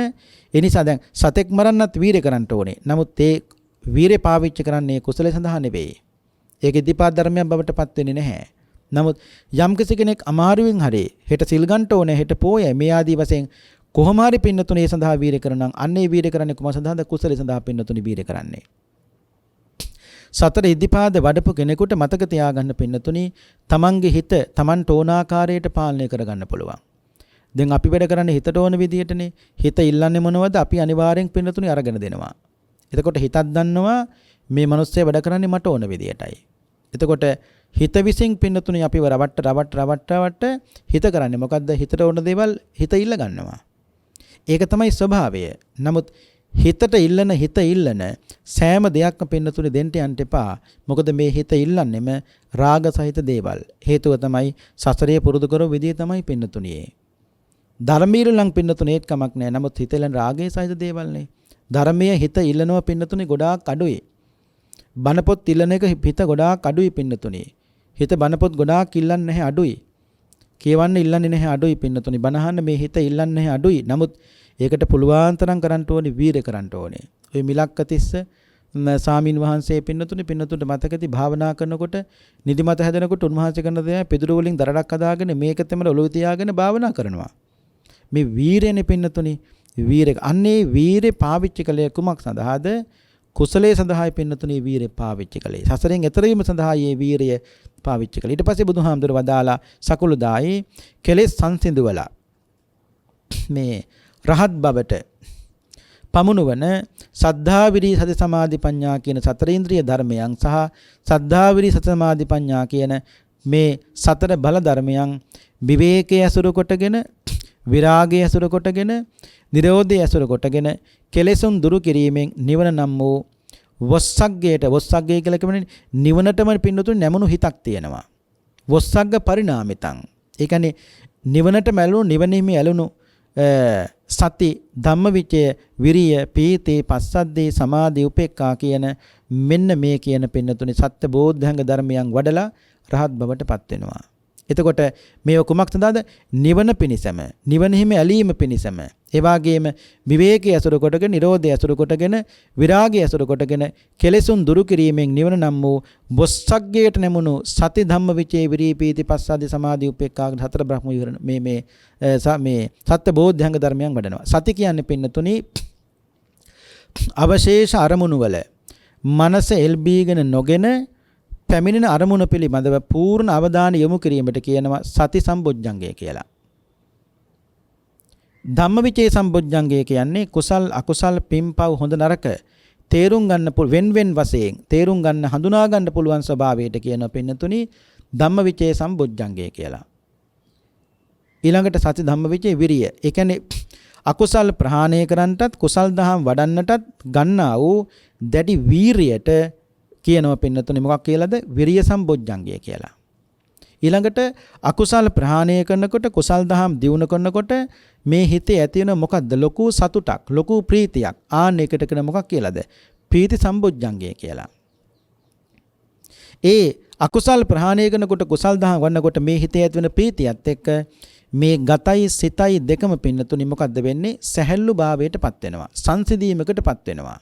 [SPEAKER 1] ඒ නිසා දැන් සතෙක් මරන්නත් වීරිය කරන්න ඕනේ. නමුත් ඒ වීරිය පාවිච්චි කරන්නේ කුසලයේ සඳහා නෙවෙයි. ඒක ඉද්ධිපාද ධර්මයක් බවට පත් වෙන්නේ නැහැ. නමුත් යම් කෙනෙක් අමාරුවෙන් හරි හෙට සිල් ගන්න ඕනේ, හෙට පෝයයි මේ ආදී වශයෙන් කොහොම හරි පින්නතුනේ ඒ සඳහා වීරිය කරනනම් අන්නේ වීරිය කරන්නේ කොහොම සඳහාද? කුසලයේ සඳහා පින්නතුනේ වීරිය කරන්නේ. සතර ඉද්ධිපාද වඩපු කෙනෙකුට මතක තියාගන්න පින්නතුනේ තමන්ගේ හිත තමන්ට ඕන ආකාරයට පාලනය කරගන්න පුළුවන්. දැන් අපි වැඩ කරන්නේ හිතට ඕන විදිහටනේ. හිත ඉල්ලන්නේ මොනවද? අපි අනිවාර්යෙන් පින්නතුනේ අරගෙන දෙනවා. එතකොට හිතක් දන්නවා මේ මිනිස්සයා වැඩ කරන්නේ මට ඕන විදිහටයි. එතකොට හිත විසින් පින්නතුනේ අපිව රවට්ට හිත කරන්නේ මොකද්ද? හිතට ඕන දේවල් හිත ඉල්ල ගන්නවා. ඒක තමයි ස්වභාවය. නමුත් හිත ඉල්ලන සෑම දෙයක්ම පින්නතුනේ දෙන්න යන්න එපා. මොකද මේ හිත ඉල්ලන්නේම රාග සහිත දේවල්. හේතුව තමයි සසරේ පුරුදු කරව විදිය තමයි පින්නතුනේ. ධර්මීය ලං පින්නතුනේ ඒත් කමක් නැහැ. නමුත් හිත ඉල්ලන රාගයේ සහිත දේවල්නේ. ධර්මයේ හිත ඉල්ලනවා පින්නතුනේ ගොඩාක් අඩුයි. බණපොත් ඉල්ලන එක හිත ගොඩාක් අඩුයි පින්නතුනේ. හිත බණපොත් ගොඩාක් ඉල්ලන්නේ නැහැ, අඩුයි. කියවන්න ඉල්ලන්නේ නැහැ, අඩුයි පින්නතුනේ. බණහන්න මේ හිත ඉල්ලන්නේ නැහැ, අඩුයි. නමුත් ඒකට පුළුවන් තරම් කරන්න ඕනේ, වීරය කරන්න ඕනේ. ඔය මිලක්කතිස්ස සාමින් වහන්සේ පින්නතුන්ට මතකති භාවනා කරනකොට නිදිමත හැදෙනකොට උන්වහන්සේ කරන දේ පිදුරු වලින් දරඩක් හදාගෙන මේක තමයි ඔලුව තියාගෙන භාවනා කරනවා. මේ වීරයනේ පින්නතුනි වීරය. අන්නේ වීරය පාවිච්චි කළේ කුමක් සඳහාද? කුසලයේ සඳහායි පින්නතුනි වීරය පාවිච්චි කළේ. සසරෙන් එතර වීම සඳහා මේ වීරය පාවිච්චි කළේ. ඊට පස්සේ බුදුහාමුදුර වදාලා සකුළුදායි කෙලෙස් සංසිඳුවලා මේ රහත් බවට පමුණුවන සද්ධා විරි සති සමාධි ප්‍රඥා කියන සතර ඉන්ද්‍රිය ධර්මයන් සහ සද්ධා විරි සති සමාධි ප්‍රඥා කියන මේ සතර බල ධර්මයන් විවේකයේ අසුර කොටගෙන විරාගයේ අසුර කොටගෙන නිරෝධයේ අසුර කොටගෙන කෙලෙසුන් දුරු කිරීමෙන් නිවන නම් වූ වස්සග්ගය කියලා කියන්නේ නිවනටම පින්නතුන් නැමුණු හිතක් තියෙනවා. වස්සග්ග පරිණාමිතං. ඒ කියන්නේ නිවනට මැලුණු නිවනෙහි ඇලුණු සති ධම්මවිචය විරිය පීති පස්සද්දී සමාධි උපේක්ඛා කියන මෙන්න මේ කියන පින්නතුනි සත්‍ය බෝධංග ධර්මයන් වඩලා රහත් බවට පත් වෙනවා. එතකොට මේ කුමක් සඳහාද? නිවන පිණිසම, නිවනෙහිම ඇලීම පිණිසම, ඒ වගේම විවේකයේ අසුර කොටගෙන, නිරෝධයේ අසුර කොටගෙන, විරාගයේ අසුර කොටගෙන, කෙලෙසුන් දුරු කිරීමෙන් නිවන නම් වූ බොස්සග්ගයට නැමුණු සති ධම්ම විචේ විරී පීති පස්සාදී සමාධි උපේක්ඛා හතර බ්‍රහ්ම විහරණ මේ සත්‍ය බෝධ්‍යංග ධර්මයන් වඩනවා. සති කියන්නේ පින්නතුනි අවශේෂ අරමුණු වල මනස එල්බීගෙන නොගෙන පැමිණෙන අරමුණ පිළිබඳව පූර්ණ අවධානය යොමු කිරීමට කියනවා සති සම්බොජ්ජංගය කියලා. ධම්මවිචේ සම්බොජ්ජංගය කියන්නේ කුසල් අකුසල් පින්පව් හොඳ නරක තේරුම් ගන්න වෙන් වශයෙන් තේරුම් ගන්න හඳුනා ගන්න පුළුවන් ස්වභාවයට කියන පින්නතුනි ධම්මවිචේ සම්බොජ්ජංගය කියලා. ඊළඟට සති ධම්මවිචේ විරිය. ඒ කියන්නේ අකුසල් ප්‍රහාණය කරන්නටත් කුසල් දහම් වඩන්නටත් ගන්නා වූ දැඩි වීරියට කියනවා පින්නතුනි මොකක් කියලාද? විරිය සම්බොජ්ජංගය කියලා. ඊළඟට අකුසල් ප්‍රහාණය කරනකොට කුසල් දහම් දියුණු කරනකොට මේ හිතේ ඇති වෙන මොකද්ද? ලොකු සතුටක්, ලොකු ප්‍රීතියක්. ආන්න එකට කියන මොකක් කියලාද? ප්‍රීති සම්බොජ්ජංගය කියලා. ඒ අකුසල් ප්‍රහාණය කරනකොට කුසල් දහම් වඩනකොට මේ හිතේ ඇති වෙන ප්‍රීතියත් එක්ක මේ ගතයි සිතයි දෙකම පින්නතුනි මොකද්ද වෙන්නේ? සැහැල්ලු භාවයටපත් වෙනවා. සංසිඳීමකටපත් වෙනවා.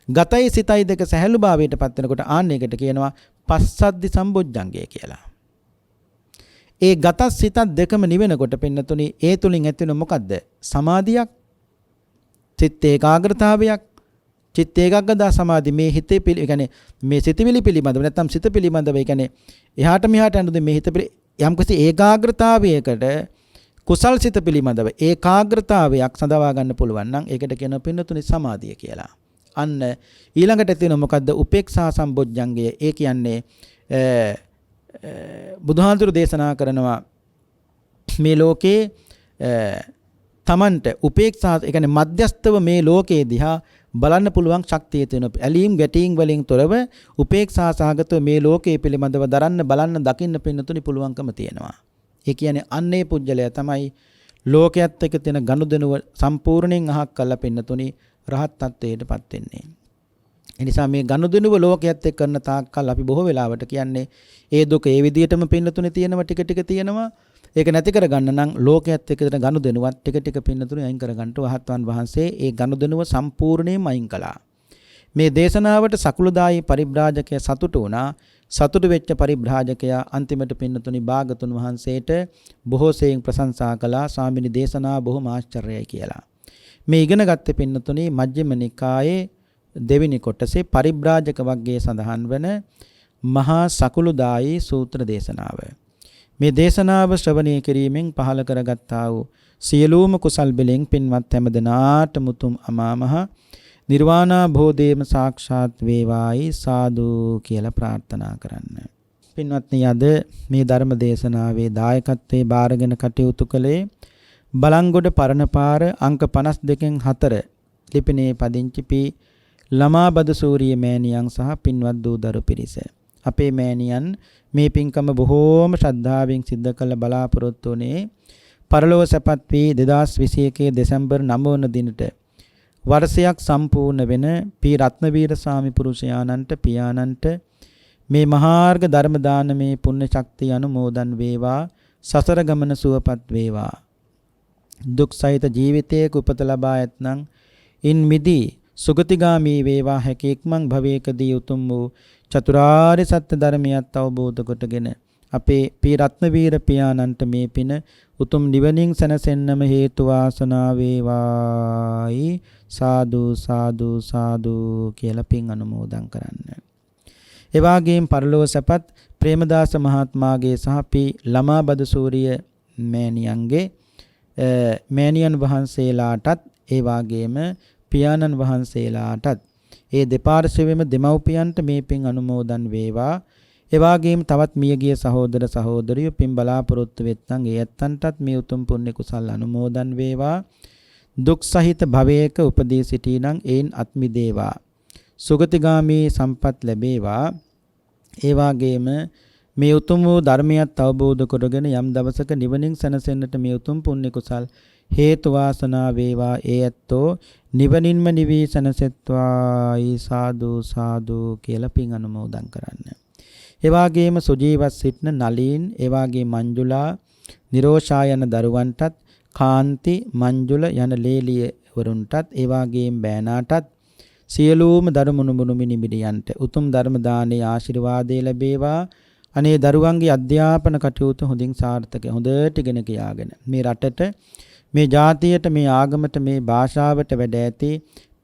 [SPEAKER 1] ගතයි සිතයි දෙක සැහැල්ලු භාවයටපත් වෙනකොට ආන්න එකට කියනවා පස්සද්ධි සම්බොජ්ජංගය කියලා. ඒ ගත සිතත් දෙකම නිවෙනකොට පින්නතුනි ඒ තුලින් ඇති වෙන මොකද්ද? සමාධියක්, චිත්ත ඒකාග්‍රතාවයක්, චිත්ත ඒකාග්‍රතා සමාධි මේ හිතේ ඒ කියන්නේ මේ සිතවිලි පිළිබඳව නැත්නම් සිත පිළිබඳව ඒ කියන්නේ එහාට මෙහාට යනදී මේ හිත යම්කිසි ඒකාග්‍රතාවයකට කුසල් සිත පිළිබඳව ඒකාග්‍රතාවයක් සඳවා ගන්න පුළුවන් නම් ඒකට කියන පින්නතුනි සමාධිය කියලා. අන්න ඊළඟට තියෙන මොකද්ද? උපේක්ෂා සම්බොජ්ජංගය. ඒ කියන්නේ බුදුහාඳුරු දේශනා කරනවා මේ ලෝකේ තමන්ට උපේක්ෂා ඒ කියන්නේ මධ්‍යස්තව මේ ලෝකයේ දිහා බලන්න පුළුවන් ශක්තිය තියෙන ඇලීම් ගැටීම් වලින් තොරව උපේක්ෂා සහගතව මේ ලෝකයේ පිළිබඳව දරන්න බලන්න දකින්න පින්නතුනි පුළුවන්කම තියෙනවා. ඒ කියන්නේ අන්නේ පුජ්‍යලයා තමයි ලෝකයේත් එක්ක තියෙන ගනුදෙනුව සම්පූර්ණයෙන් අහක් කළා පින්නතුනි රහත් ත්වයටපත් වෙන්නේ. ඒ නිසා මේ ගනුදෙනුව ලෝකයේත් එක්ක කරන තාක්කල් අපි බොහෝ වෙලාවට කියන්නේ ඒ දුක ඒ විදිහටම පින්නතුනේ තියෙනවා ටික ටික තියෙනවා. ඒක නැති කරගන්න නම් ලෝකයේත් එක්ක දෙන ගනුදෙනුවත් ටික ටික පින්නතුනේ අයින් කරගන්න වහත්වන් වහන්සේ ඒ ගනුදෙනුව සම්පූර්ණයෙන්ම අයින් කළා. මේ දේශනාවට සකුළුදායි පරිබ්‍රාජකයා සතුටු වුණා. සතුටු වෙච්ච පරිබ්‍රාජකයා අන්තිමට පින්නතුනි භාගතුන් වහන්සේට බොහෝ සෙයින් ප්‍රශංසා කළා. ස්වාමිනී දේශනා බොහොම ආශ්චර්යයි කියලා. මේ ඉගෙන ගත්ත පින්නතුනි මජ්ක්‍ධිම නිකායේ දෙවෙනි කොටසේ පරිබ්‍රාජක වර්ගයේ සඳහන් වන මහා සකුළුදායි සූත්‍ර දේශනාව. මේ දේශනාව ශ්‍රවණය කිරීමෙන් පහළ කරගත්තා වූ සියලුම කුසල් බෙලෙන් පින්වත් හැමදෙනාටම උතුම් අමා මහ නිර්වාණාභෝධයම සාක්ෂාත් වේවායි සාදු කියලා ප්‍රාර්ථනා කරන්න. පින්වත්නි අද මේ ධර්ම දේශනාවේ දායකත්වයේ බාරගෙන කටයුතු කළේ බලංගොඩ පරණපාර අංක 52න් 4 ලිපිනේ පදිංචි පී ළමාබද සූරිය මෑණියන් සහ පින්වත් දූ දරු පිරිස. අපේ මෑණියන් මේ පින්කම බොහෝම ශ්‍රද්ධාවෙන් සිද්ධ කළ බලාපොරොත්තු වුණේ පරලොව සැපත් වී 2021 දෙසැම්බර් 9 වන දිනට වර්ෂයක් සම්පූර්ණ වෙන පී රත්නවීර ස්වාමි පුරුෂයාණන්ට පියාණන්ට මේ මහාර්ග ධර්ම දානමේ පුණ්‍ය ශක්තිය අනුමෝදන් වේවා. සසර ගමන සුවපත් වේවා. දුක් සහිත ජීවිතයක උපත ලබා ඇතනම් ඉන් මිදී සුගතිගාමී වේවා හැකීක්මන් භවයකදී උතුම් වූ චතුරාර්ය සත්‍ය ධර්මයත් අවබෝධ කොටගෙන අපේ පී රත්නවීර පියාණන්ට මේ පින උතුම් නිවනින් සැනසෙන්නම හේතු වාසනා වේවායි සාදු සාදු සාදු කියලා පින් අනුමෝදන් කරන්න. ඒ වගේම පරලෝක සැපත් ප්‍රේමදාස මහත්මයාගේ සහ පී ළමා බද සූරිය මෑණියන්ගේ මෑණියන් වහන්සේලාටත් ඒ වගේම පියාණන් වහන්සේලාටත් ඒ දෙපාර්ශ්වයේම දෙමව්පියන්ට මේ පින් අනුමෝදන් වේවා. ඒ වගේම තවත් මියගිය සහෝදර සහෝදරියෝ පින් බලාපොරොත්තු වෙත්නම් ඒ ඇත්තන්ටත් මේ උතුම් පුණ්‍ය කුසල් අනුමෝදන් වේවා. දුක් සහිත භවයක උපදී සිටිනම් ඒන් අත් මිදේවා. සුගතිගාමී සම්පත් ලැබේවා. ඒ වගේම මේ උතුම් වූ ධර්මයත් අවබෝධ කරගෙන යම් දවසක නිවනින් සැනසෙන්නට මේ උතුම් පුණ්‍ය කුසල් හේතු වාසනා වේවා. ඒ ඇත්තෝ නිවනින්ම නිවී සැනසෙත්වායි සාදු සාදු කියලා පින් අනුමෝදන් කරන්න. ඒ වගේම සුජීවත් සිටින නලීන්, ඒ වගේම මංජුලා, නිරෝෂා යන දරුවන්ටත්, කාන්ති, මංජුල යන ලේලිය වරුන්ටත්, ඒ වගේම බෑනාටත් සියලුම දරුමුණු මිනිමිඩියන්ට උතුම් ධර්ම දානයේ ආශිර්වාදය ලැබේවා. අනේ දරුවන්ගේ අධ්‍යාපන කටයුතු හොඳින් සාර්ථක හොඳට ඉගෙන ගියාගෙන මේ රටට, මේ ජාතියට, මේ ආගමට, මේ භාෂාවට වැඩ ඇති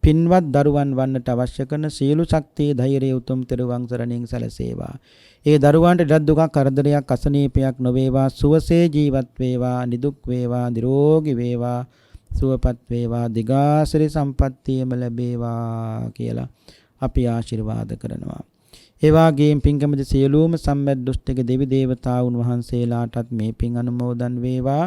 [SPEAKER 1] පින්වත් දරුවන් වන්නට අවශ්‍ය කරන සීල ශක්තිය ධෛර්යය උතුම් තෙරුවන් සරණින් සැලසේවා. ඒ දරුවන්ට ඉඩක් දුකක් කරදරයක් අසනීපයක් නොවේවා. සුවසේ ජීවත් වේවා, නිදුක් වේවා, නිරෝගී වේවා, සුවපත් වේවා, දිගාසිරි සම්පත්තියම ලැබේවා කියලා අපි ආශිර්වාද කරනවා. ඒ වගේම පින්කමද සියලුම සම්මෙත් දුෂ්ටික දෙවි දේවතාවුන් වහන්සේලාටත් මේ පින් අනුමෝදන් වේවා.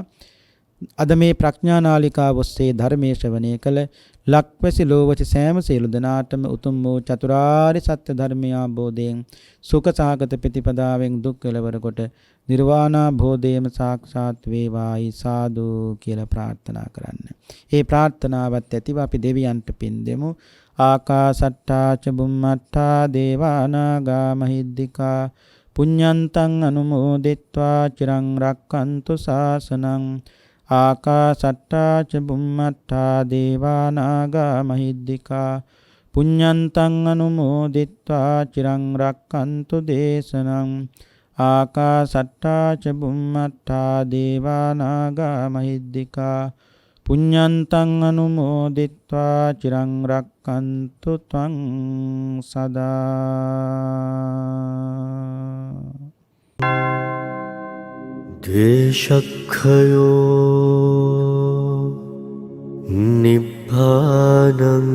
[SPEAKER 1] අද මේ ප්‍රඥා නාලිකාව ඔස්සේ ධර්මයේ ශ්‍රවණය කළ ලක්වැසි ලෝවැසි සෑම සියලු දෙනාටම උතුම් වූ චතුරාර්ය සත්‍ය ධර්මය අවබෝධයෙන් සුඛ සාගත ප්‍රතිපදාවෙන් දුක් කෙලවර කොට නිර්වාණ භෝධයම සාක්ෂාත් වේවායි සාදු කියලා ප්‍රාර්ථනා කරන්න. ඒ ප්‍රාර්ථනාවත් ඇතිව අපි දෙවියන්ට පින් දෙමු. ආකාසට්ටා ච බුම්මට්ටා දේවානාගා මහිද්దికා පුඤ්ඤන්තං අනුමෝදිත්වා චිරං රක්칸තු ශාසනං. ආකාසට්ටා ච බුම්මට්ටා දේවානාගා මහිද්దికා පුඤ්ඤන්තං අනුමෝදිත්වා චිරං රක්칸තු දේශනං. ආකාසට්ටා ච බුම්මට්ටා දේවානාගා මහිද්దికා පුඤ්ඤන්තං අනුමෝදිත්වා චිරං රක්칸තු ත්වං සදා.
[SPEAKER 2] දේශක්ඛයෝ නිබ්බානං